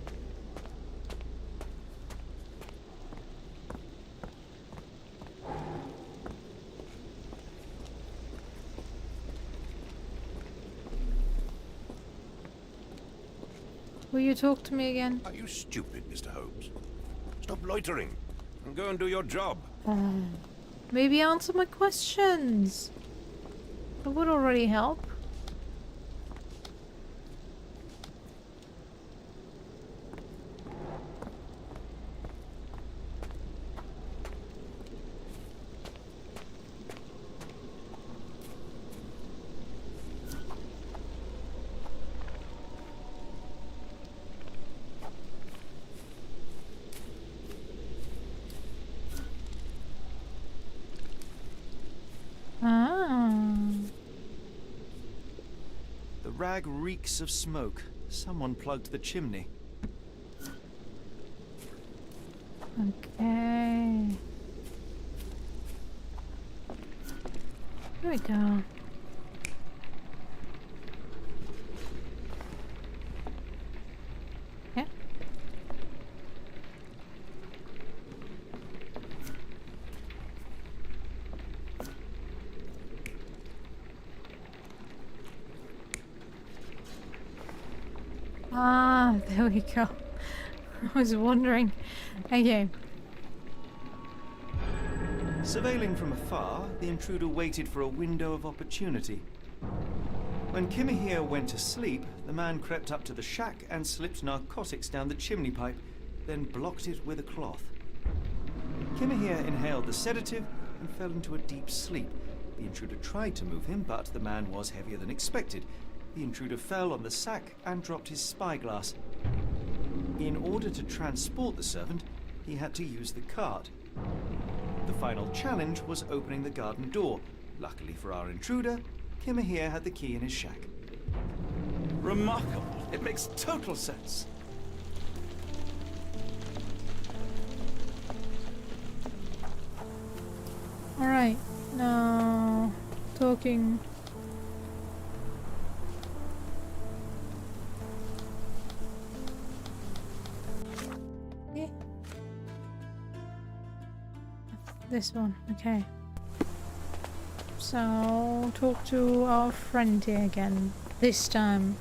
Will you talk to me again?
Are you stupid, Mr. Holmes? Stop loitering and go and do your job.
Maybe answer my questions. That would already help.
The rag reeks of smoke. Someone plugged the chimney.
Okay. Here we go. Yeah. Ah, there we go. I was wondering. Okay.
Surveilling from afar, the intruder waited for a window of opportunity. When Kimahir went to sleep, the man crept up to the shack and slipped narcotics down the chimney pipe, then blocked it with a cloth. Kimahir inhaled the sedative and fell into a deep sleep. The intruder tried to move him, but the man was heavier than expected. The intruder fell on the sack and dropped his spyglass. In order to transport the servant, he had to use the cart. The final challenge was opening the garden door. Luckily for our intruder, Kimahir had the key in his shack.
Remarkable. It makes total sense.
Alright, now talking. Yeah. This one, okay. So, talk to our friend here again. This time.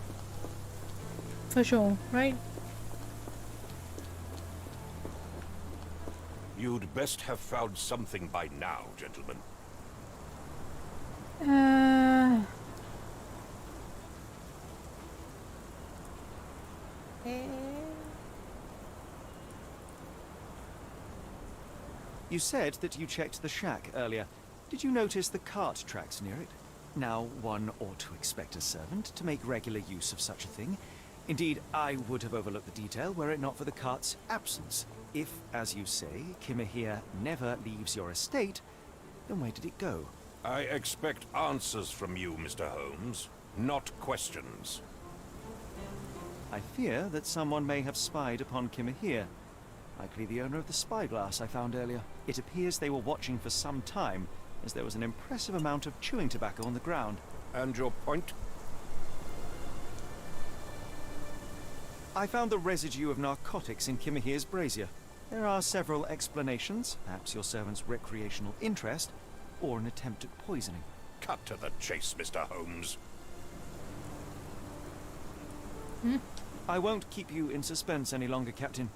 For sure, right?
You'd best have found something by now, gentlemen.
You said that you checked the shack earlier. Did you notice the cart tracks near it? Now, one ought to expect a servant to make regular use of such a thing. Indeed, I would have overlooked the detail were it not for the cart's absence. If, as you say, Kimahir never leaves your estate, then where did it go?
I expect answers from you, Mr. Holmes, not questions.
I fear that someone may have spied upon Kimahir. Likely the owner of the spyglass I found earlier. It appears they were watching for some time, as there was an impressive amount of chewing tobacco on the ground.
And your point?
I found the residue of narcotics in Kimahir's brazier. There are several explanations, perhaps your servant's recreational interest, or an attempt at poisoning.
Cut to the chase, Mr. Holmes.
I won't keep you in suspense any longer, Captain.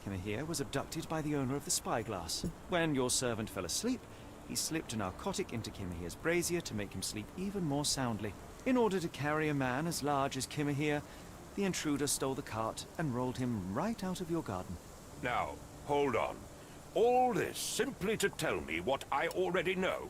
Kimahir was abducted by the owner of the spyglass. When your servant fell asleep, he slipped a narcotic into Kimahir's brazier to make him sleep even more soundly. In order to carry a man as large as Kimahir, the intruder stole the cart and rolled him right out of your garden.
Now, hold on. All this simply to tell me what I already know?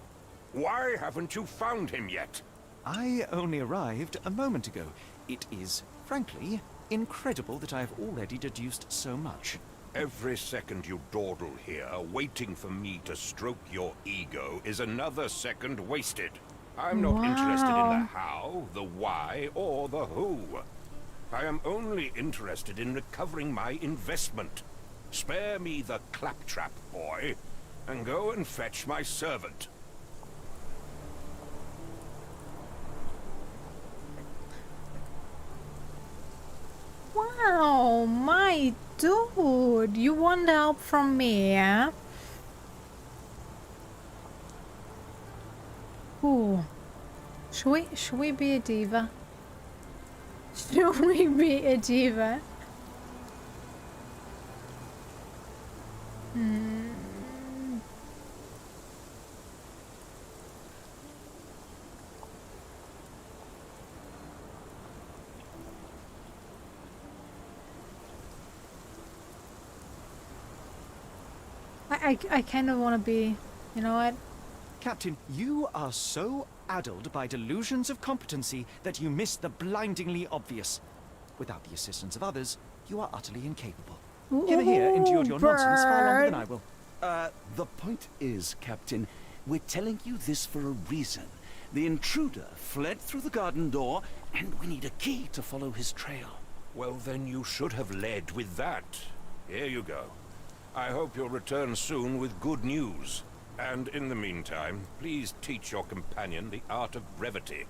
Why haven't you found him yet?
I only arrived a moment ago. It is, frankly, incredible that I have already deduced so much.
Every second you dawdle here, waiting for me to stroke your ego, is another second wasted. I'm not interested in the how, the why, or the who. I am only interested in recovering my investment. Spare me the claptrap, boy, and go and fetch my servant.
Wow, my dude, you want help from me, yeah? Ooh. Should we be a diva? Should we be a diva? I kind of want to be, you know what?
Captain, you are so addled by delusions of competency that you miss the blindingly obvious. Without the assistance of others, you are utterly incapable. Kimahir endured your nonsense far longer than I will.
The point is, Captain, we're telling you this for a reason. The intruder fled through the garden door, and we need a key to follow his trail.
Well, then you should have led with that. Here you go. I hope you'll return soon with good news. And in the meantime, please teach your companion the art of brevity.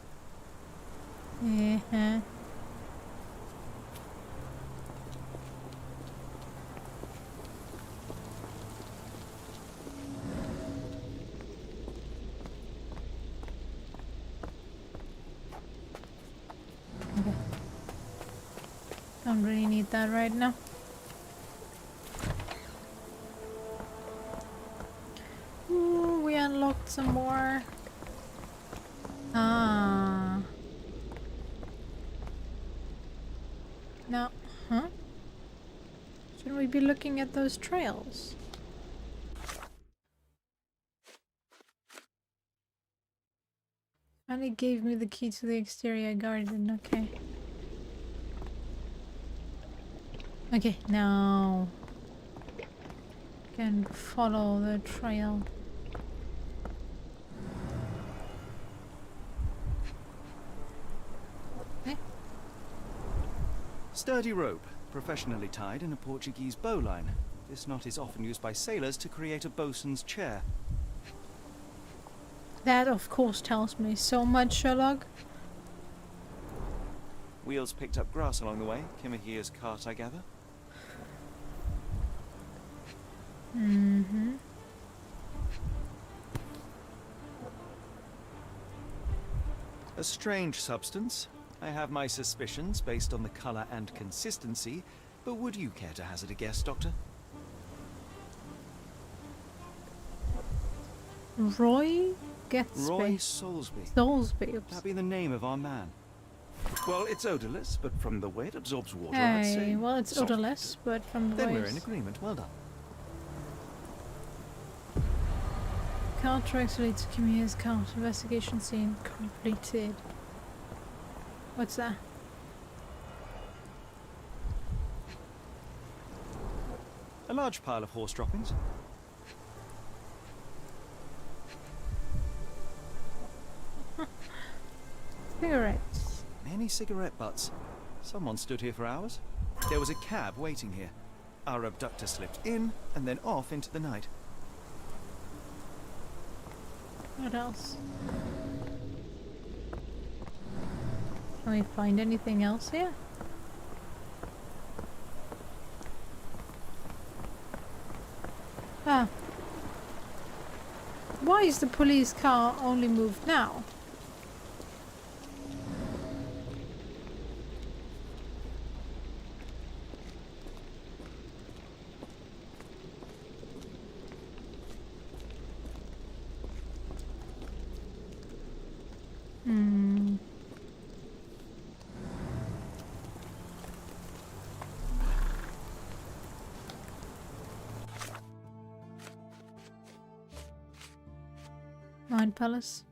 Don't really need that right now. Ooh, we unlocked some more. Ah. be looking at those trails? And it gave me the key to the exterior garden, okay. Okay, now can follow the trail. Okay.
Sturdy rope, professionally tied in a Portuguese bowline. This knot is often used by sailors to create a bosun's chair.
That, of course, tells me so much, Sherlock.
Wheels picked up grass along the way. Kimahia's cart, I gather.
Mm-hmm.
A strange substance. I have my suspicions based on the colour and consistency, but would you care to hazard a guess, Doctor?
Roy Gatsby.
Roy Soulsby.
Soulsby. Oops.
That be the name of our man. Well, it's odourless, but from the way it absorbs water, I'd say...
Hey, well, it's
soft.
odorless, but from the
Then
way
we're in agreement. Well done.
Cart tracks lead to Kimia's cart. Investigation scene completed. What's that?
A large pile of horse droppings.
Cigarettes.
Many cigarette butts. Someone stood here for hours. There was a cab waiting here. Our abductor slipped in and then off into the night.
What else? Can we find anything else here? Ah. Why is the police car only moved now? Mind Palace.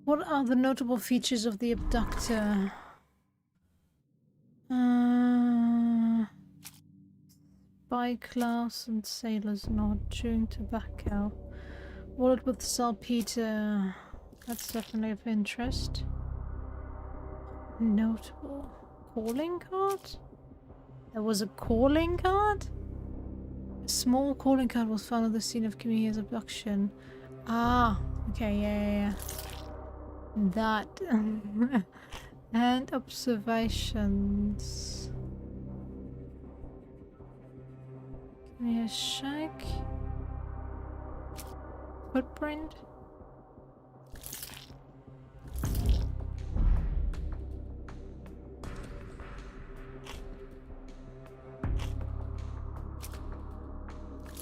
What are the notable features of the abductor? Spyglass and sailor's knot, chewing tobacco. Wallet with saltpeter. That's definitely of interest. Notable calling card? There was a calling card? A small calling card was found at the scene of Kimia's abduction. Ah, okay, yeah. That. And observations. Give me a shack. Footprint.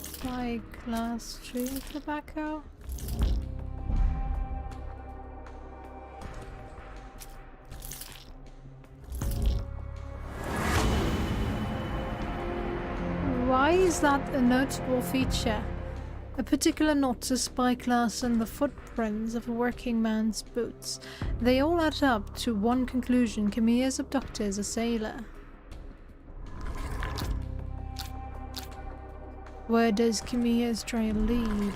Spyglass chewing tobacco. Why is that a notable feature? A particular knot, a spyglass, and the footprints of a working man's boots. They all add up to one conclusion: Kimia's abductor is a sailor. Where does Kimia's trail lead?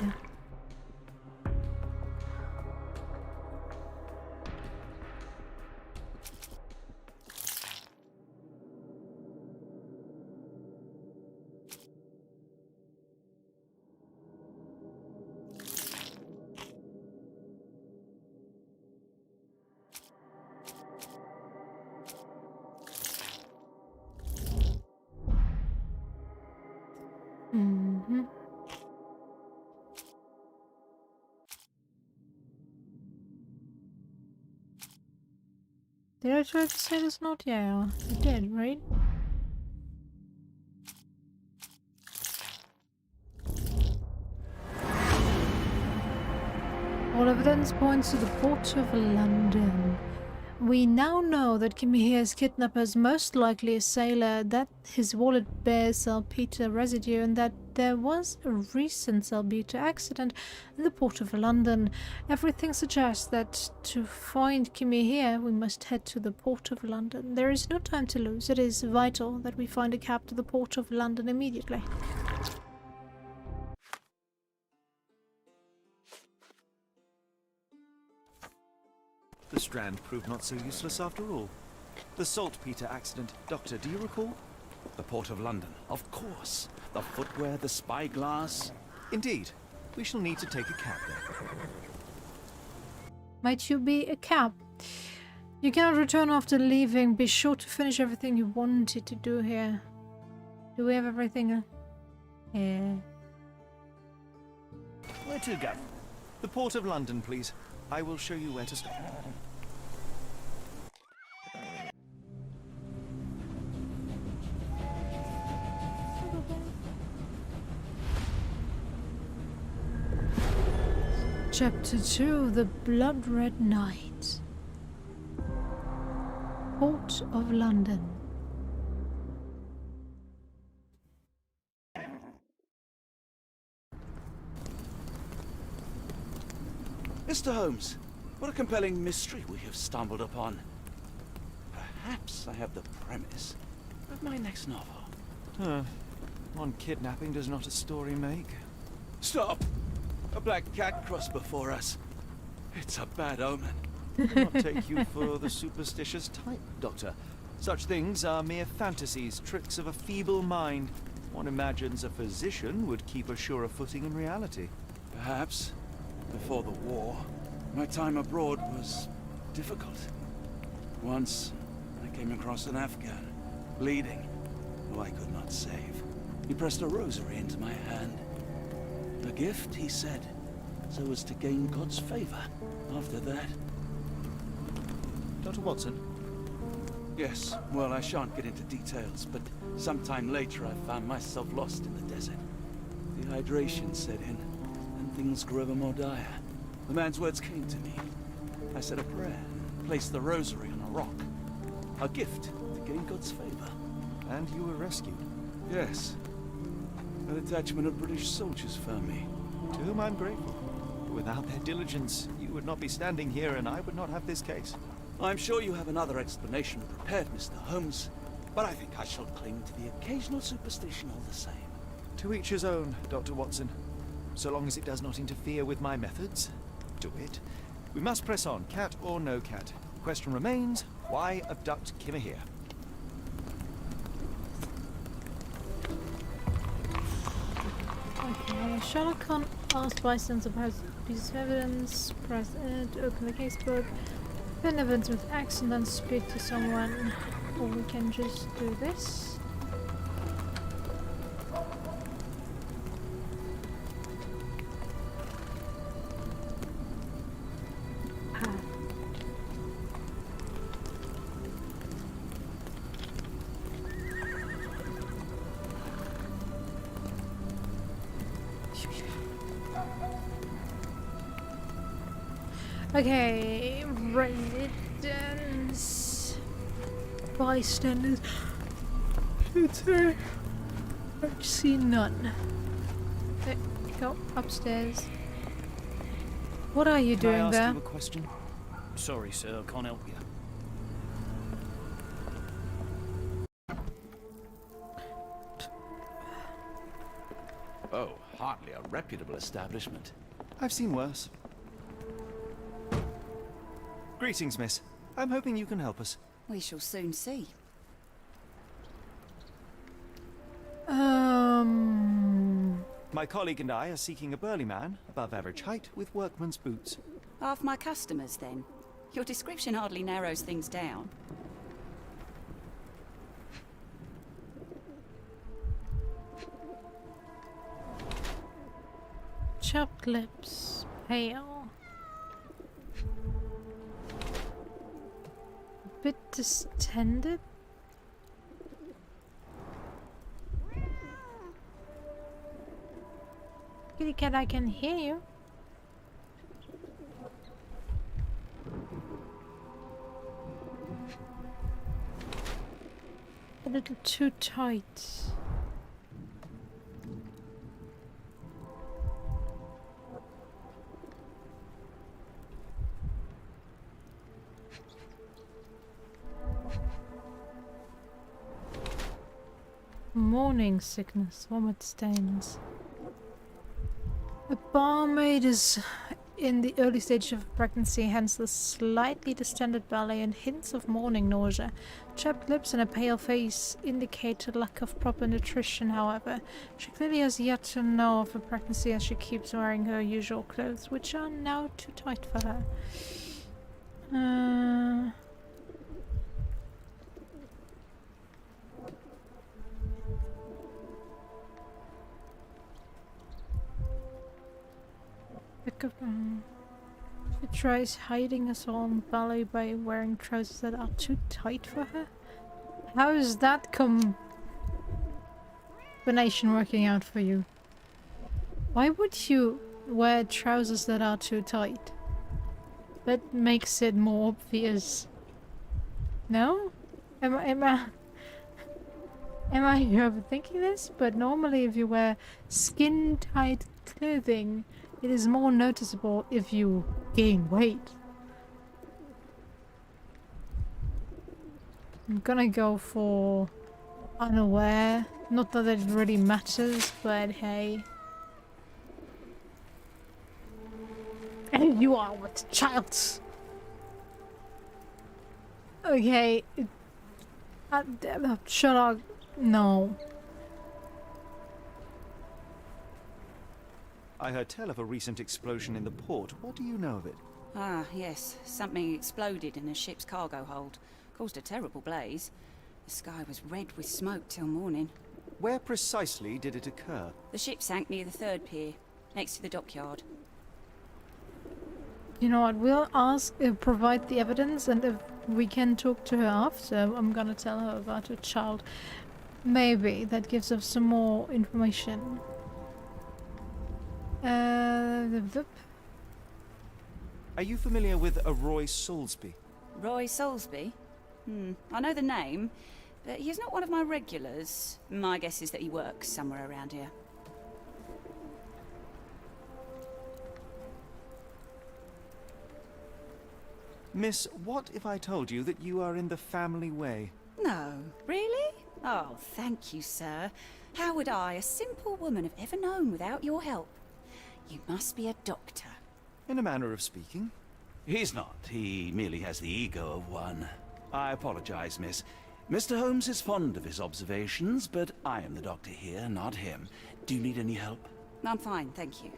Did I try to say this note? Yeah, I did, right? All evidence points to the port of London. We now know that Kimihia's kidnapper is most likely a sailor, that his wallet bears saltpeter residue, and that there was a recent saltpeter accident in the port of London. Everything suggests that to find Kimihia, we must head to the port of London. There is no time to lose. It is vital that we find a cab to the port of London immediately.
The Strand proved not so useless after all. The saltpeter accident, Doctor, do you recall?
The Port of London. Of course. The footwear, the spyglass.
Indeed. We shall need to take a cab there.
Might you be a cab? You cannot return after leaving. Be sure to finish everything you wanted to do here. Do we have everything? Yeah.
Where to, Gav? The Port of London, please. I will show you where to stop.
Chapter 2, The Blood Red Night. Port of London.
Mr. Holmes, what a compelling mystery we have stumbled upon. Perhaps I have the premise of my next novel.
One kidnapping does not a story make.
Stop! A black cat crossed before us. It's a bad omen.
I do not take you for the superstitious type, Doctor. Such things are mere fantasies, tricks of a feeble mind. One imagines a physician would keep a surer footing in reality.
Perhaps. Before the war, my time abroad was difficult. Once, I came across an Afghan, bleeding, who I could not save. He pressed a rosary into my hand. A gift, he said, so as to gain God's favor. After that...
Dr. Watson?
Yes, well, I shan't get into details, but sometime later I found myself lost in the desert. Dehydration set in, and things grew ever more dire. The man's words came to me. I said a prayer, and placed the rosary on a rock. A gift to gain God's favor.
And you were rescued?
Yes. A detachment of British soldiers found me.
To whom I'm grateful. Without their diligence, you would not be standing here and I would not have this case.
I'm sure you have another explanation prepared, Mr. Holmes, but I think I shall cling to the occasional superstition all the same.
To each his own, Dr. Watson. So long as it does not interfere with my methods, do it. We must press on, cat or no cat. Question remains, why abduct Kimihia?
Okay, Sherlock can't ask bystanders about pieces of evidence, press it, open the casebook, pin evidence with X and then speak to someone. Or we can just do this. Okay, residents, bystanders. I see none. Okay, go upstairs. What are you doing
Can I
there?
ask you a question?
Sorry, sir, I can't help you.
Oh, hardly a reputable establishment.
I've seen worse. Greetings, miss. I'm hoping you can help us.
We shall soon see.
My colleague and I are seeking a burly man, above average height, with workman's boots.
Half my customers, then. Your description hardly narrows things down.
Chopped lips, pale. A bit distended. Kitty cat, I can hear you. little too tight. Morning sickness, vomit stains. A barmaid is in the early stage of pregnancy, hence the slightly distended belly and hints of morning nausea. Chapped lips and a pale face indicate a lack of proper nutrition, however. She clearly has yet to know of a pregnancy as she keeps wearing her usual clothes, which are now too tight for her. She tries hiding us all in ballet by wearing trousers that are too tight for her. How is that combination working out for you? Why would you wear trousers that are too tight? That makes it more obvious. No? Am I overthinking this? But normally if you wear skin-tight clothing, it is more noticeable if you gain weight. I'm gonna go for unaware. Not that it really matters, but hey. And you are with child. Okay. Sherlock. No.
I heard tell of a recent explosion in the port. What do you know of it?
Ah, yes. Something exploded in a ship's cargo hold. Caused a terrible blaze. The sky was red with smoke till morning.
Where precisely did it occur?
The ship sank near the third pier, next to the dockyard.
You know what, we'll ask, provide the evidence, and if we can talk to her after, I'm gonna tell her about her child. Maybe that gives us some more information.
Are you familiar with a Roy Soulsby?
Roy Soulsby? I know the name, but he's not one of my regulars. My guess is that he works somewhere around here.
Miss, what if I told you that you are in the family way?
No, really? Oh, thank you, sir. How would I, a simple woman, have ever known without your help? You must be a doctor.
In a manner of speaking.
He's not. He merely has the ego of one. I apologize, miss. Mr. Holmes is fond of his observations, but I am the doctor here, not him. Do you need any help?
I'm fine, thank you.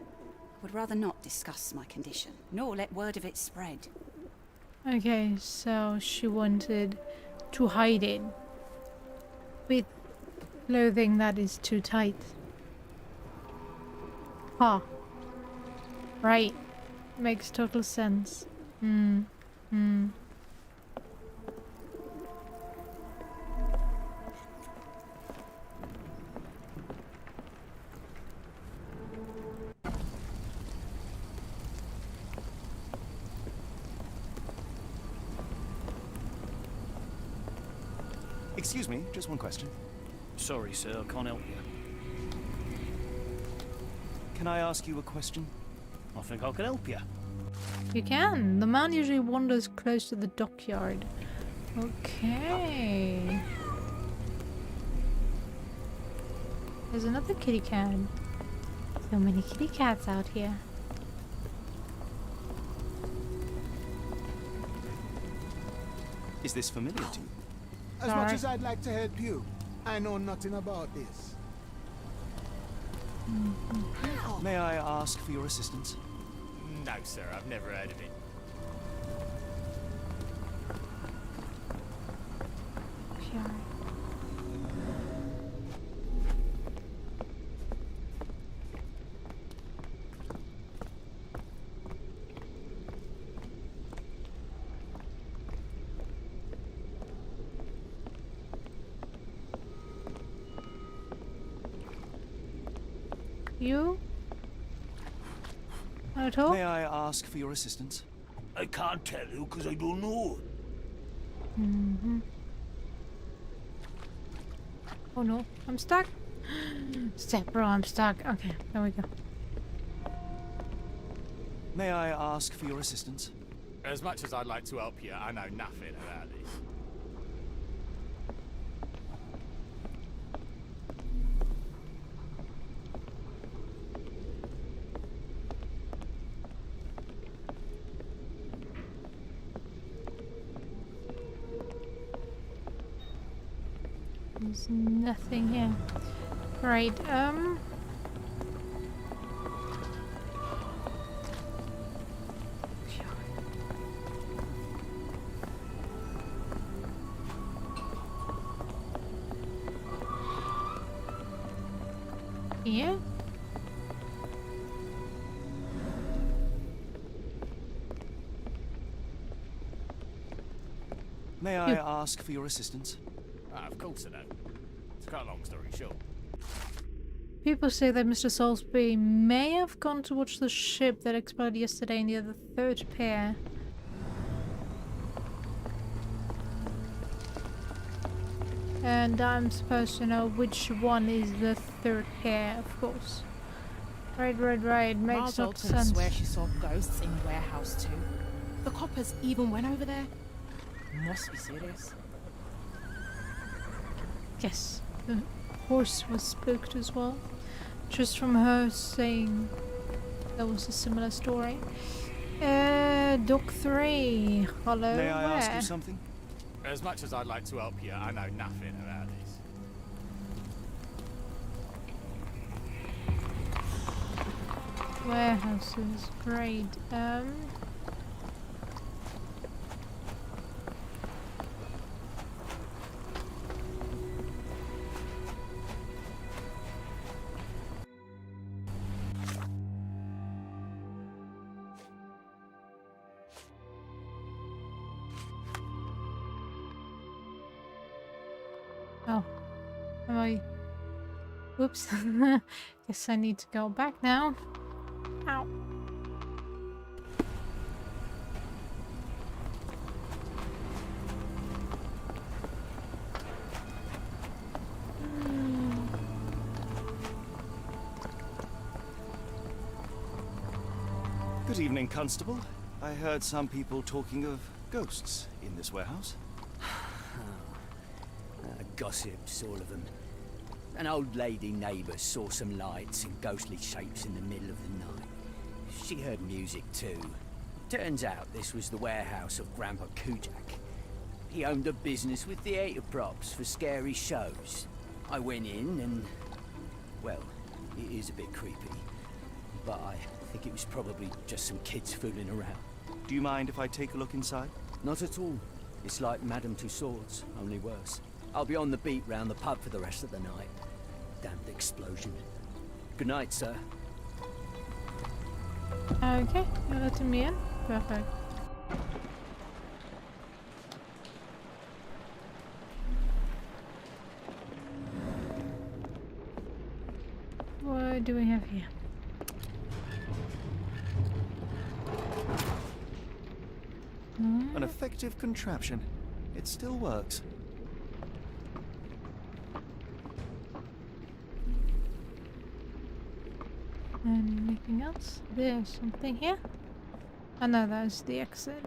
Would rather not discuss my condition, nor let word of it spread.
Okay, so she wanted to hide it with clothing that is too tight. Huh. Right. Makes total sense.
Excuse me, just one question.
Sorry, sir, I can't help you.
Can I ask you a question?
I think I can help you.
You can. The man usually wanders close to the dockyard. Okay. There's another kitty cat. So many kitty cats out here.
Is this familiar to you?
As much as I'd like to help you, I know nothing about this.
May I ask for your assistance?
No, sir, I've never heard of it.
Sure. You? At all?
May I ask for your assistance?
I can't tell you because I don't know.
Oh no, I'm stuck. Step bro, I'm stuck. Okay, there we go.
May I ask for your assistance?
As much as I'd like to help you, I know nothing about this.
There's nothing here. Right, here?
May I ask for your assistance?
Of course I know. To cut a long story short.
People say that Mr. Salisbury may have gone to watch the ship that exploded yesterday near the third pier. And I'm supposed to know which one is the third pier, of course. Right. Makes no
Alton
sense.
swears she saw ghosts in warehouse too. The coppers even went over there. Must be serious.
Yes, the horse was spooked as well. Just from her saying that was a similar story. Dock 3. Hello,
May I ask
where?
you something?
As much as I'd like to help you, I know nothing about this.
Warehouses, great. Oh, am I? Whoops. Guess I need to go back now. Ow.
Good evening, Constable. I heard some people talking of ghosts in this warehouse.
Gossips, all of them. An old lady neighbour saw some lights and ghostly shapes in the middle of the night. She heard music too. Turns out this was the warehouse of Grandpa Kujak. He owned a business with theatre props for scary shows. I went in and... well, it is a bit creepy. But I think it was probably just some kids fooling around.
Do you mind if I take a look inside?
Not at all. It's like Madame Tussauds, only worse. I'll be on the beat round the pub for the rest of the night. Damned explosion. Good night, sir.
Okay, you're letting me in? Perfect. What do we have here?
An effective contraption. It still works.
Anything else? There's something here. Oh no, that's the exit.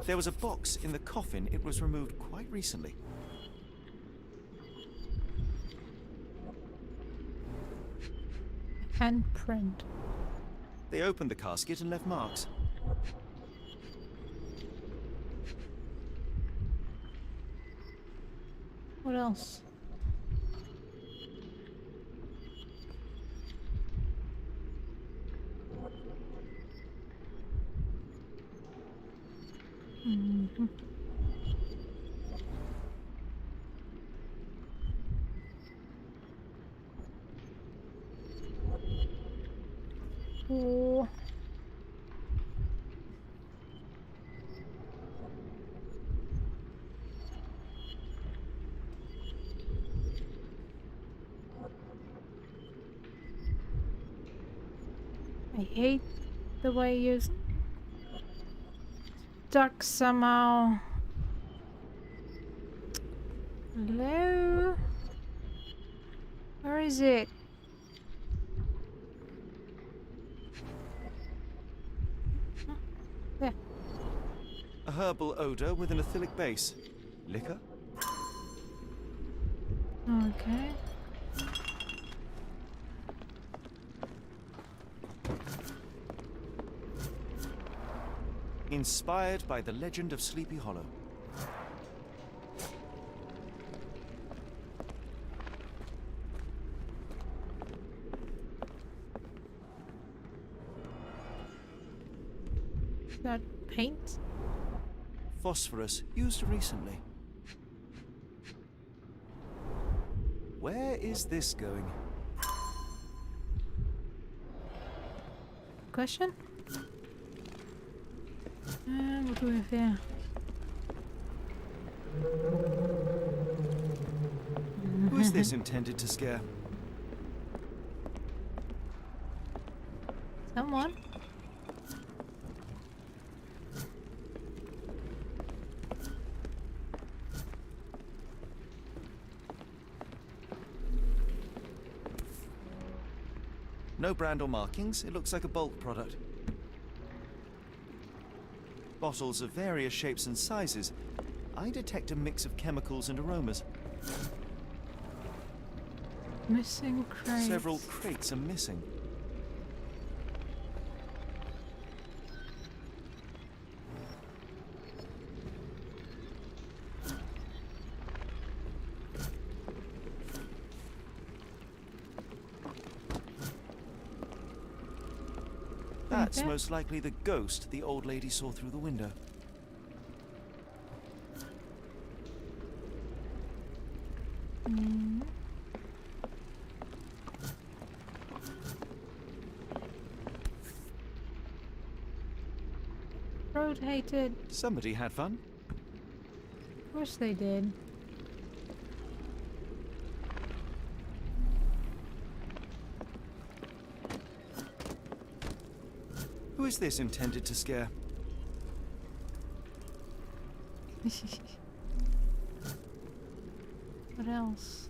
There was a box in the coffin. It was removed quite recently.
Handprint.
They opened the casket and left marks.
What else? Mm-hmm. Oh. I hate the way you stuck somehow. Hello? Where is it? There.
A herbal odor with an acylic base. Liquor?
Okay.
Inspired by the legend of Sleepy Hollow.
That paint?
Phosphorus, used recently. Where is this going?
Question? What do we have here?
Who is this intended to scare?
Someone?
No brand or markings. It looks like a bulk product. Bottles of various shapes and sizes. I detect a mix of chemicals and aromas.
Missing crates.
Several crates are missing. That's most likely the ghost the old lady saw through the window.
Rotated.
Somebody had fun.
Of course they did.
Who is this intended to scare?
What else?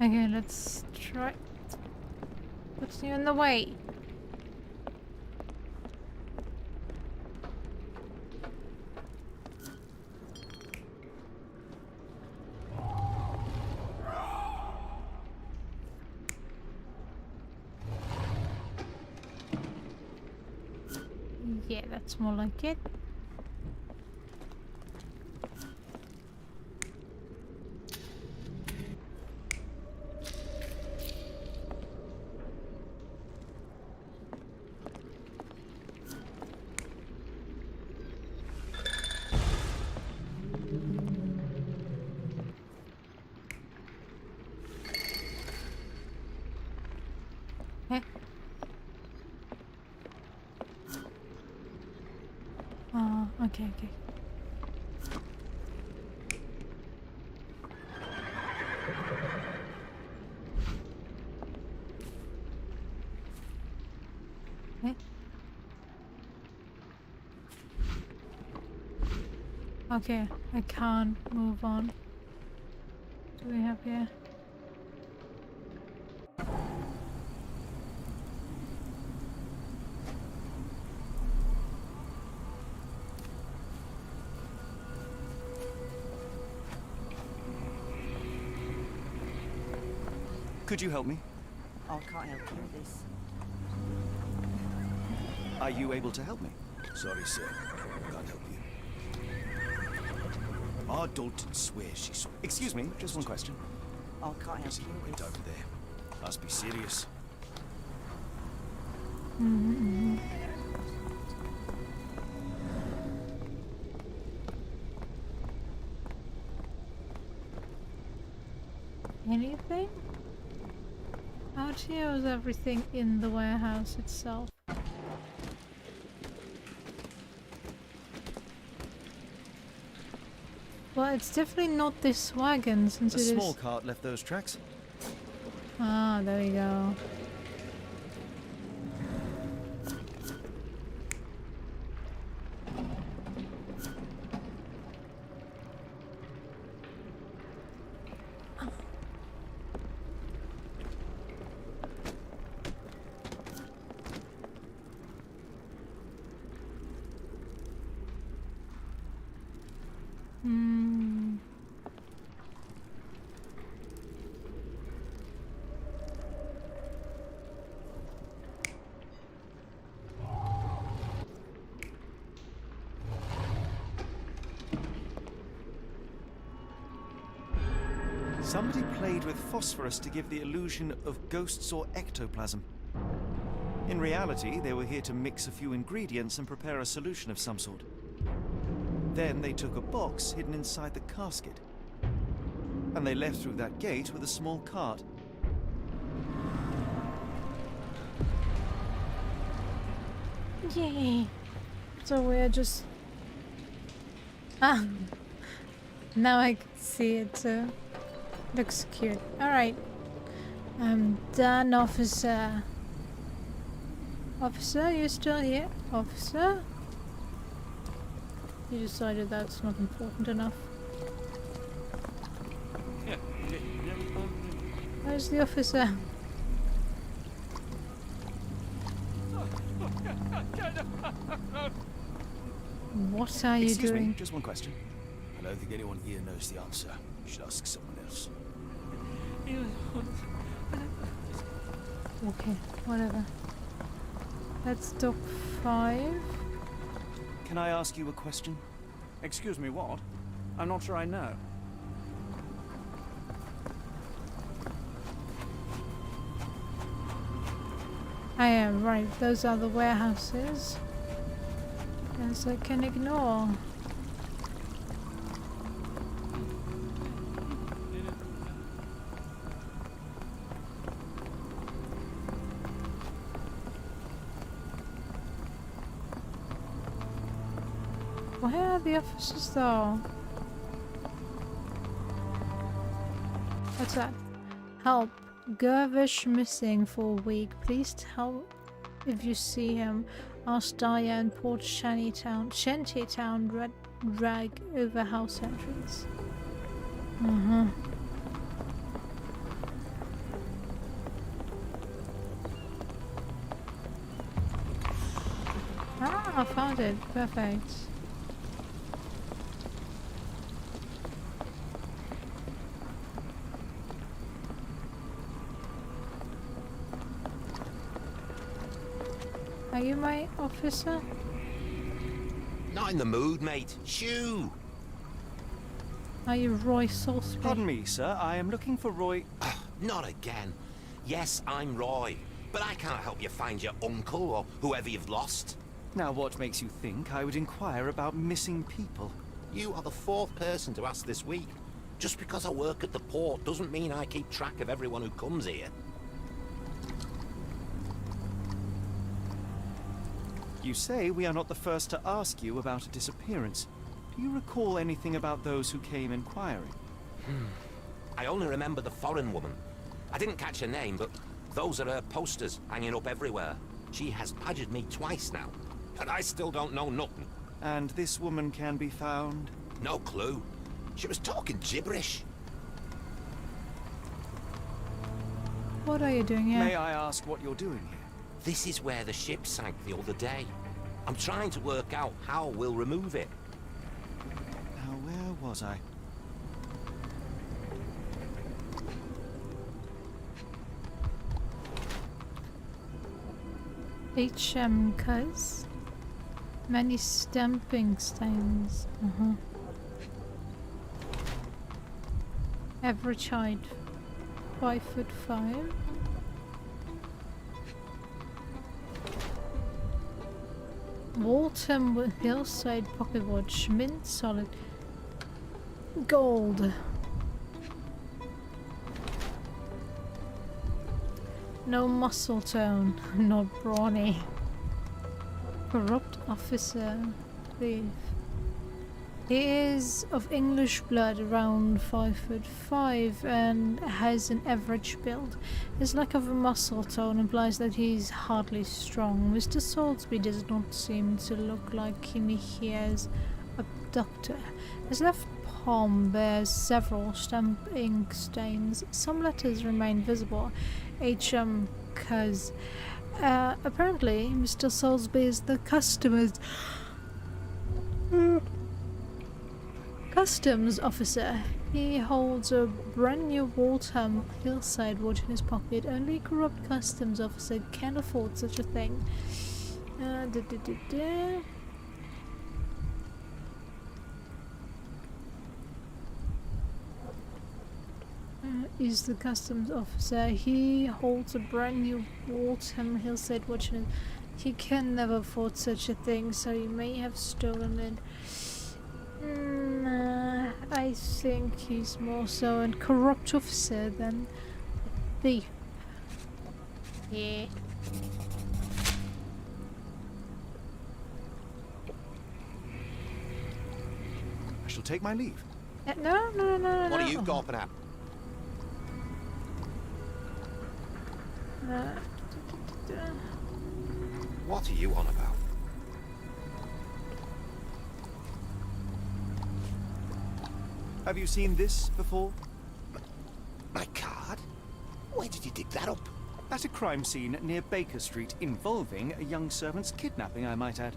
Okay, let's try. What's you in the way? Yeah, that's more like it. Okay. Okay, I can't move on. What do we have here?
Could you help me?
I can't help you with this.
Are you able to help me?
Sorry, sir. Can't help you.
Ma Dalton swears she saw. Excuse me, just one question.
I can't help
Easy,
you with
went
this.
over there. Must be serious.
Anything? out here, or is everything in the warehouse itself? Well, it's definitely not this wagon, since
A
it is...
small cart left those tracks.
Ah, there we go.
Somebody played with phosphorus to give the illusion of ghosts or ectoplasm. In reality, they were here to mix a few ingredients and prepare a solution of some sort. Then they took a box hidden inside the casket. And they left through that gate with a small cart.
Yay! So we're just... Ah! Now I can see it too. Looks cute. Alright. I'm done, officer. Officer, you still here? Officer? You decided that's not important enough. Where's the officer? What are you
Excuse
doing?
me, just one question.
I don't think anyone here knows the answer. You should ask someone else.
Okay, whatever. That's dock 5.
Can I ask you a question?
Excuse me, what? I'm not sure I know.
I am right. Those are the warehouses. As I can ignore. Where are the officers though? What's that? Help. Gervish missing for a week. Please tell if you see him. Ask Diane, Port Shantytown, Red Rag over house entrance. Ah, I found it. Perfect. Are you my officer?
Not in the mood, mate. Shoo!
Are you Roy Salisbury?
Pardon me, sir. I am looking for Roy...
Not again. Yes, I'm Roy. But I can't help you find your uncle or whoever you've lost.
Now, what makes you think I would inquire about missing people?
You are the 4th person to ask this week. Just because I work at the port doesn't mean I keep track of everyone who comes here.
You say we are not the first to ask you about a disappearance. Do you recall anything about those who came inquiring?
I only remember the foreign woman. I didn't catch her name, but those are her posters hanging up everywhere. She has badgered me twice now, and I still don't know nothing.
And this woman can be found?
No clue. She was talking gibberish.
What are you doing here?
May I ask what you're doing here?
This is where the ship sank the other day. I'm trying to work out how we'll remove it.
Now, where was I?
HM cuz many stamping stains. Average height 5'5". Waltham with hillside pocket watch, mint solid gold. No muscle tone, not brawny. Corrupt officer, thief. He is of English blood, around 5'5", and has an average build. His lack of a muscle tone implies that he is hardly strong. Mr. Salsby does not seem to look like Kimihia's abductor. His left palm bears several stamp ink stains. Some letters remain visible. H.M. Cuz. Apparently, Mr. Salsby is the customs officer. He holds a brand new Waltham hillside watch in his pocket. Only a corrupt customs officer can afford such a thing. Is the customs officer. He holds a brand new Waltham hillside watch in his... He can never afford such a thing, so he may have stolen it. I think he's more so a corrupt officer than a thief. Yeah.
I shall take my leave.
No.
What are you gawping at? What are you on about?
Have you seen this before?
My card? Where did you dig that up?
At a crime scene near Baker Street involving a young servant's kidnapping, I might add.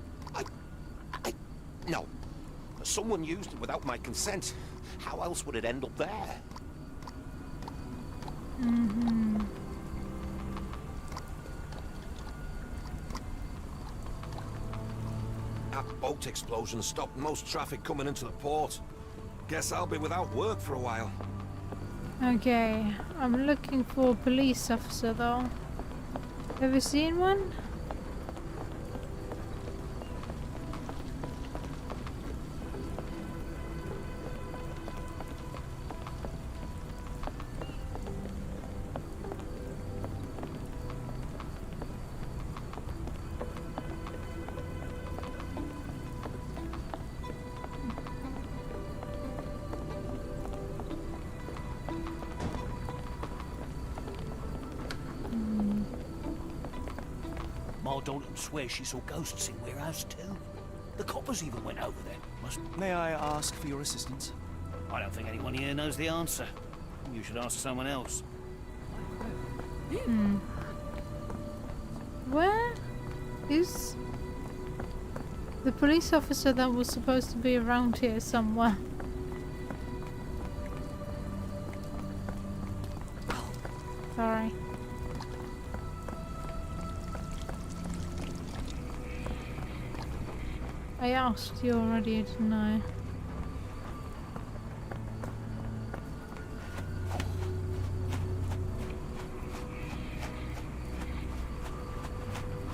No. Someone used it without my consent. How else would it end up there? That boat explosion stopped most traffic coming into the port. Guess I'll be without work for a while.
Okay, I'm looking for a police officer though. Have you seen one?
Ma Dalton swears she saw ghosts in warehouse too. The coppers even went over there.
May I ask for your assistance?
I don't think anyone here knows the answer. You should ask someone else.
Where is the police officer that was supposed to be around here somewhere? Sorry. I asked you already, didn't I?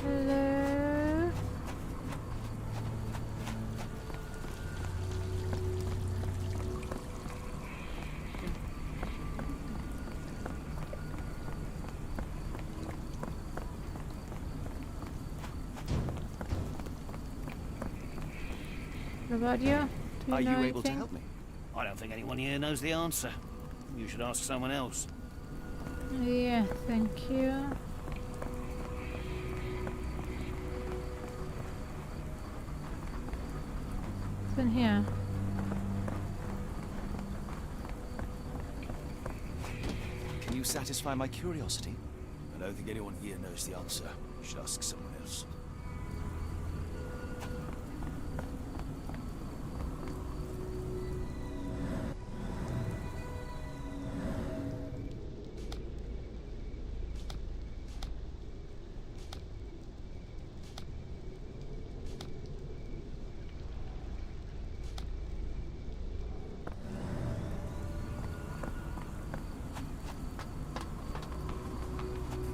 Hello? What about you?
Are you able to help me?
I don't think anyone here knows the answer. You should ask someone else.
Yeah, thank you. What's in here?
Can you satisfy my curiosity?
I don't think anyone here knows the answer. You should ask someone else.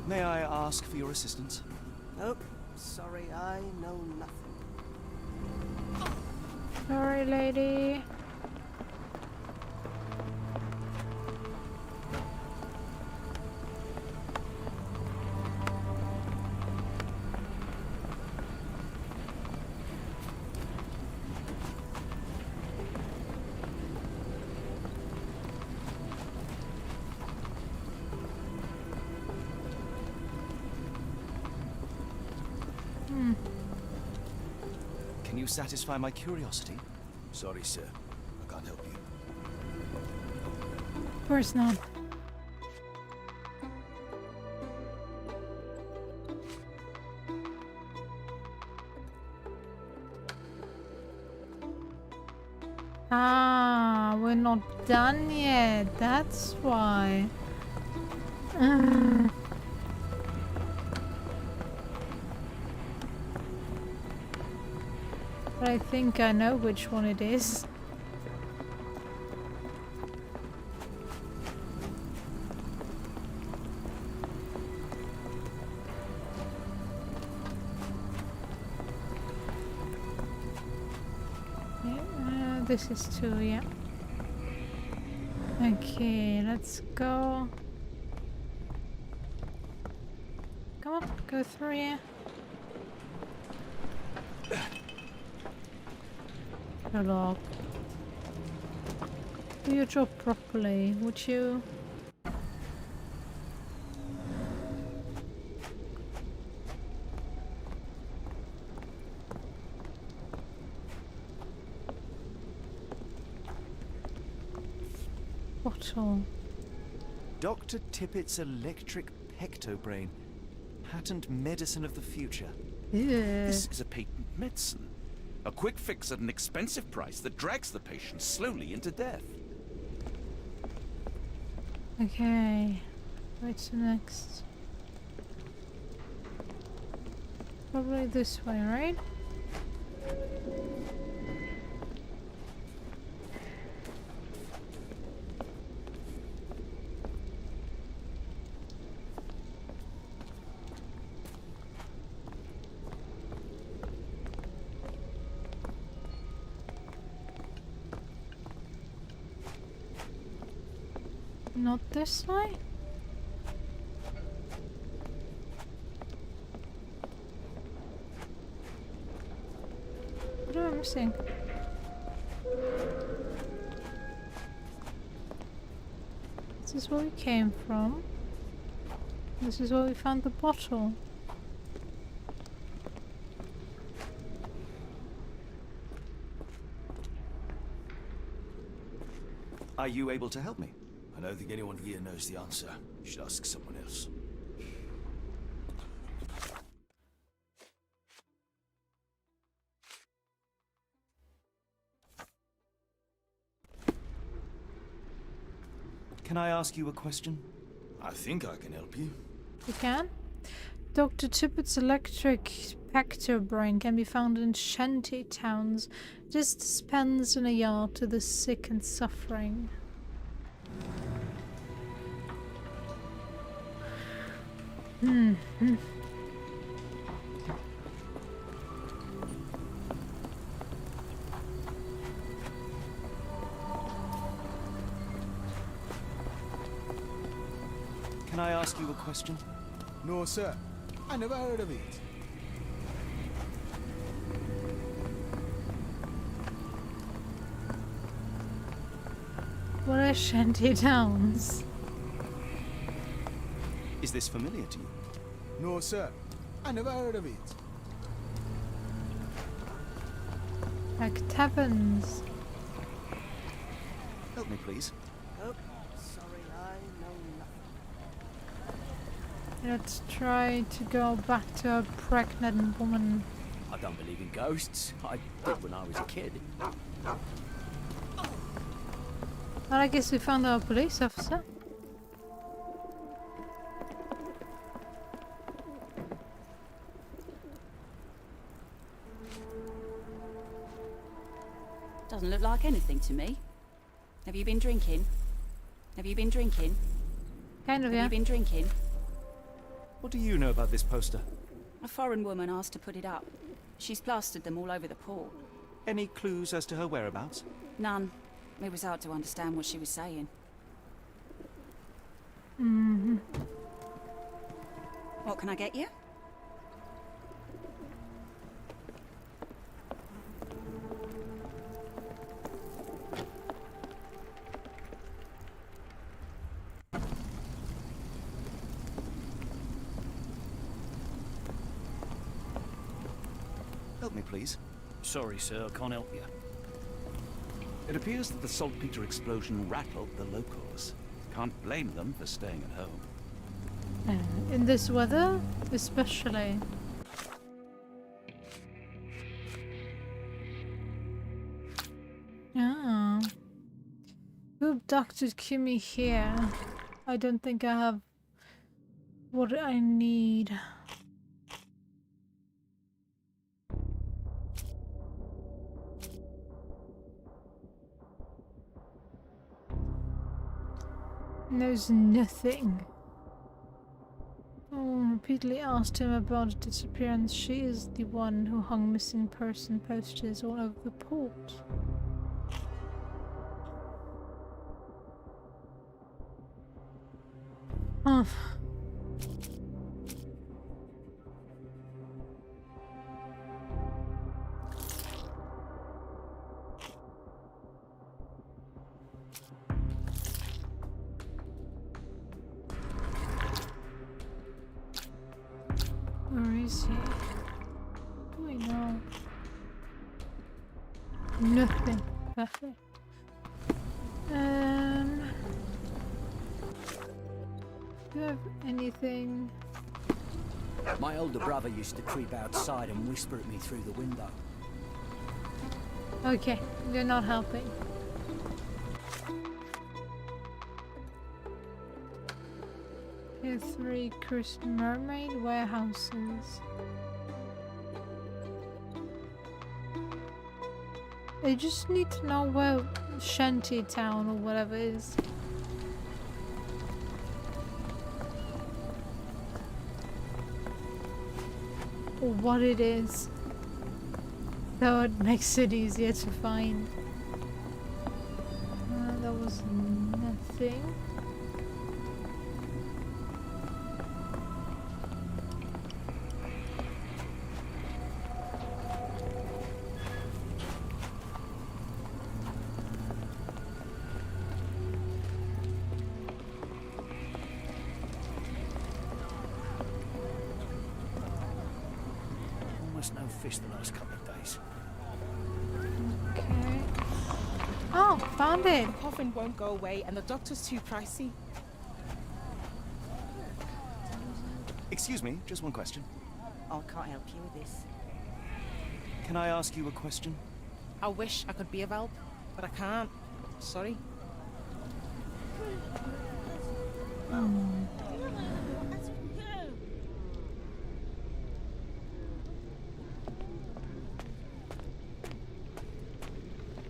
May I ask for your assistance?
Nope. Sorry, I know nothing.
Sorry, lady.
Can you satisfy my curiosity?
Sorry, sir. I can't help you.
Of course not. Ah, we're not done yet. That's why. But I think I know which one it is. This is 2, yeah. Okay, let's go. Come on, go through here. Sherlock. Do your job properly, would you? Bottle.
Dr. Tippett's electric pectobrain. Patent medicine of the future.
Yeah.
This is a patent medicine. A quick fix at an expensive price that drags the patient slowly into death.
Okay. What's next? Probably this way, right? Not this way? What am I missing? This is where we came from. This is where we found the bottle.
Are you able to help me?
I don't think anyone here knows the answer. You should ask someone else.
Can I ask you a question?
I think I can help you.
You can? Dr. Tippett's electric pectobrain can be found in shanty towns. Just dispensed in a yard to the sick and suffering.
Can I ask you a question?
No, sir. I never heard of it.
What are shanty towns?
Is this familiar to you?
No, sir. I never heard of it.
Like taverns.
Help me, please.
Oh, sorry, I know nothing.
Let's try to go back to a pregnant woman.
I don't believe in ghosts. I did when I was a kid.
Well, I guess we found our police officer.
Doesn't look like anything to me. Have you been drinking? Have you been drinking?
Kind of, yeah.
Have you been drinking?
What do you know about this poster?
A foreign woman asked to put it up. She's plastered them all over the port.
Any clues as to her whereabouts?
None. It was hard to understand what she was saying. What can I get you?
Help me, please.
Sorry, sir, I can't help you.
It appears that the saltpeter explosion rattled the locals. Can't blame them for staying at home.
In this weather, especially. Ah. Who abducted Kimmy here? I don't think I have what I need. Knows nothing. Oh, repeatedly asked him about the disappearance. She is the one who hung missing person posters all over the port. Huh. Where is he? Do we know? Nothing. Perfect. Do you have anything?
My older brother used to creep outside and whisper at me through the window.
Okay, you're not helping. Here are 3 cursed mermaid warehouses. I just need to know where Shanty Town or whatever is. Or what it is. So it makes it easier to find. That was nothing.
No fish the last couple of days.
Okay. Oh, found it.
The coffin won't go away and the doctor's too pricey.
Excuse me, just one question.
I can't help you with this.
Can I ask you a question?
I wish I could be of help, but I can't. Sorry.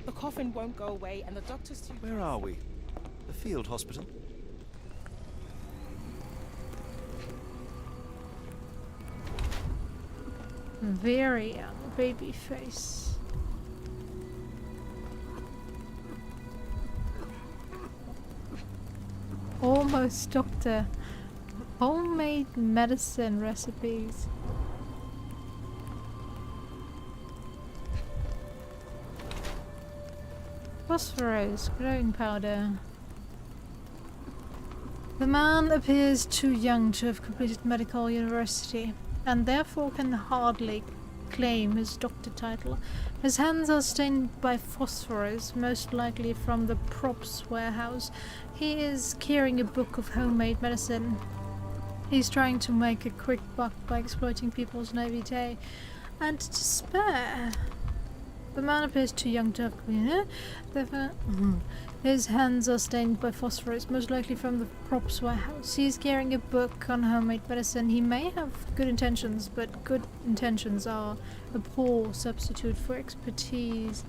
The coffin won't go away and the doctor's too...
Where are we? The field hospital?
Very young baby face. Almost doctor. Homemade medicine recipes. Phosphorus, glowing powder. The man appears too young to have completed medical university, and therefore can hardly claim his doctor title. His hands are stained by phosphorus, most likely from the props warehouse. He is carrying a book of homemade medicine. He's trying to make a quick buck by exploiting people's naivete and despair. The man appears too young to have... His hands are stained by phosphorus, most likely from the props warehouse. He is carrying a book on homemade medicine. He may have good intentions, but good intentions are a poor substitute for expertise.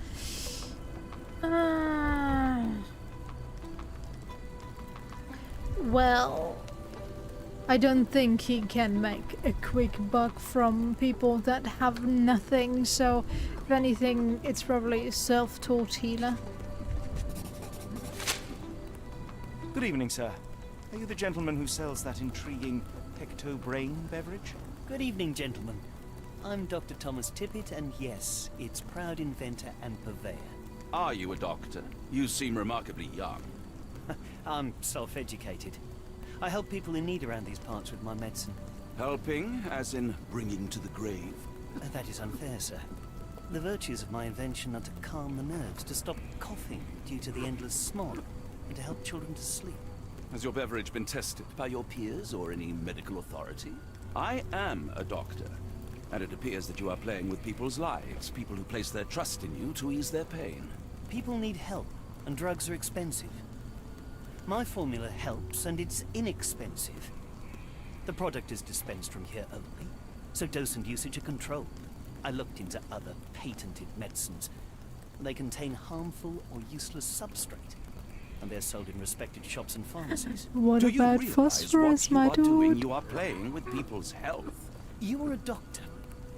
Well, I don't think he can make a quick buck from people that have nothing, so if anything, it's probably a self-taught healer.
Good evening, sir. Are you the gentleman who sells that intriguing pecto-brain beverage?
Good evening, gentlemen. I'm Dr. Thomas Tippett, and yes, its proud inventor and purveyor.
Are you a doctor? You seem remarkably young.
I'm self-educated. I help people in need around these parts with my medicine.
Helping, as in bringing to the grave?
That is unfair, sir. The virtues of my invention are to calm the nerves, to stop coughing due to the endless smog, and to help children to sleep.
Has your beverage been tested by your peers or any medical authority? I am a doctor, and it appears that you are playing with people's lives, people who place their trust in you to ease their pain.
People need help, and drugs are expensive. My formula helps, and it's inexpensive. The product is dispensed from here only, so dose and usage are controlled. I looked into other patented medicines. They contain harmful or useless substrate, and they're sold in respected shops and pharmacies.
What
Do
about
you realize
phosphorus,
what you
my
are doing?
dude?
You are playing with people's health.
You are a doctor.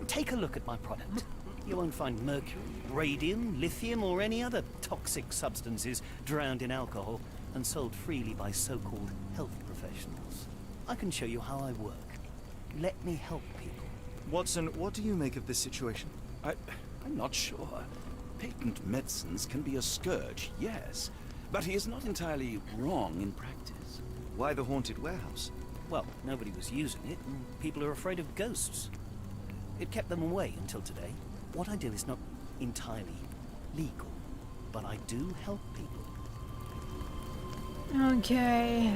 Take a look at my product. You won't find mercury, radium, lithium, or any other toxic substances drowned in alcohol and sold freely by so-called health professionals. I can show you how I work. Let me help people.
Watson, what do you make of this situation?
I'm not sure. Patent medicines can be a scourge, yes, but he is not entirely wrong in practice.
Why the haunted warehouse?
Well, nobody was using it, and people are afraid of ghosts. It kept them away until today. What I do is not entirely legal, but I do help people.
Okay.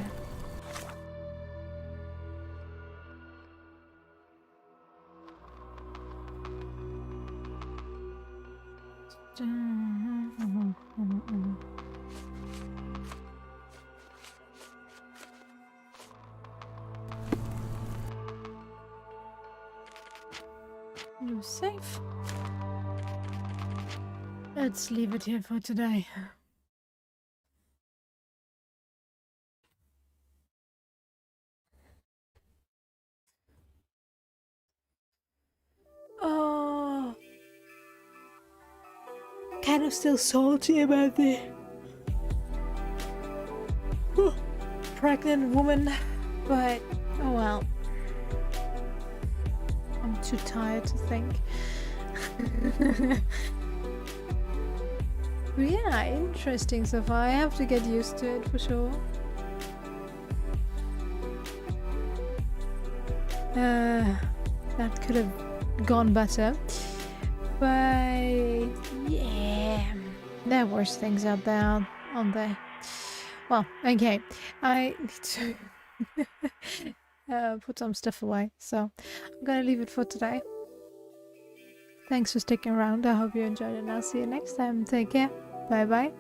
You're safe. Let's leave it here for today. Oh, kind of still salty about the pregnant woman, but oh well. I'm too tired to think. But yeah, interesting so far. I have to get used to it for sure. That could have gone better. But yeah, there are worse things out there, aren't there? Well, okay. I need to put some stuff away. So I'm gonna leave it for today. Thanks for sticking around. I hope you enjoyed it and I'll see you next time. Take care. Bye bye.